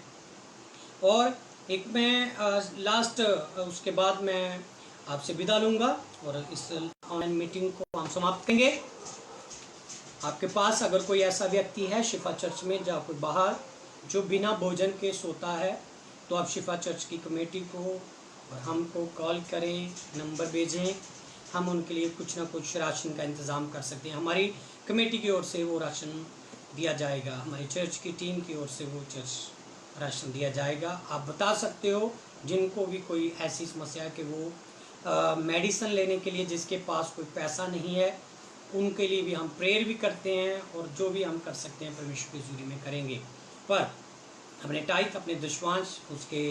और एक मैं लास्ट उसके बाद मैं आपसे विदा लूँगा और इस ऑनलाइन मीटिंग को हम समाप्त करेंगे। आपके पास अगर कोई ऐसा व्यक्ति है शिफा चर्च में या कोई बाहर जो बिना भोजन के सोता है, तो आप शिफा चर्च की कमेटी को और हमको कॉल करें, नंबर भेजें, हम उनके लिए कुछ ना कुछ राशन का इंतज़ाम कर सकते हैं। हमारी कमेटी की ओर से वो राशन दिया जाएगा, हमारी चर्च की टीम की ओर से वो चर्च राशन दिया जाएगा। आप बता सकते हो जिनको भी कोई ऐसी समस्या है कि वो मेडिसिन लेने के लिए जिसके पास कोई पैसा नहीं है, उनके लिए भी हम प्रेयर भी करते हैं, और जो भी हम कर सकते हैं परमेश्वर की हज़ूरी में करेंगे। पर अपने टाइट, अपने दशवांश उसके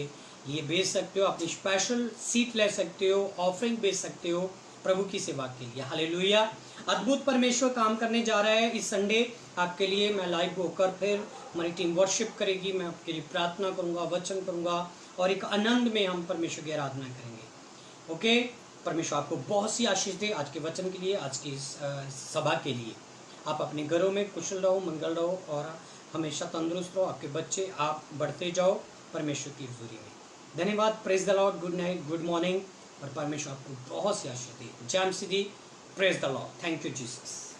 लिए भेज सकते हो, अपनी स्पेशल सीट ले सकते हो, ऑफरिंग भेज सकते हो प्रभु की सेवा के लिए। हालेलुया। अद्भुत परमेश्वर काम करने जा रहा है इस संडे आपके लिए। मैं लाइव होकर फिर हमारी टीम वर्शिप करेगी, मैं आपके लिए प्रार्थना करूंगा, वचन करूंगा, और एक आनंद में हम परमेश्वर की आराधना करेंगे। ओके, परमेश्वर आपको बहुत सी आशीष दे आज के वचन के लिए, आज की सभा के लिए। आप अपने घरों में कुशल रहो, मंगल रहो और हमेशा तंदुरुस्त रहो। आपके बच्चे, आप बढ़ते जाओ परमेश्वर की हुजूरी में। धन्यवाद। Praise the Lord. Good night, good morning, और परमेश्वर आपको बहुत सी आशीष दे। जय मसीह। Praise the Lord. Thank you Jesus.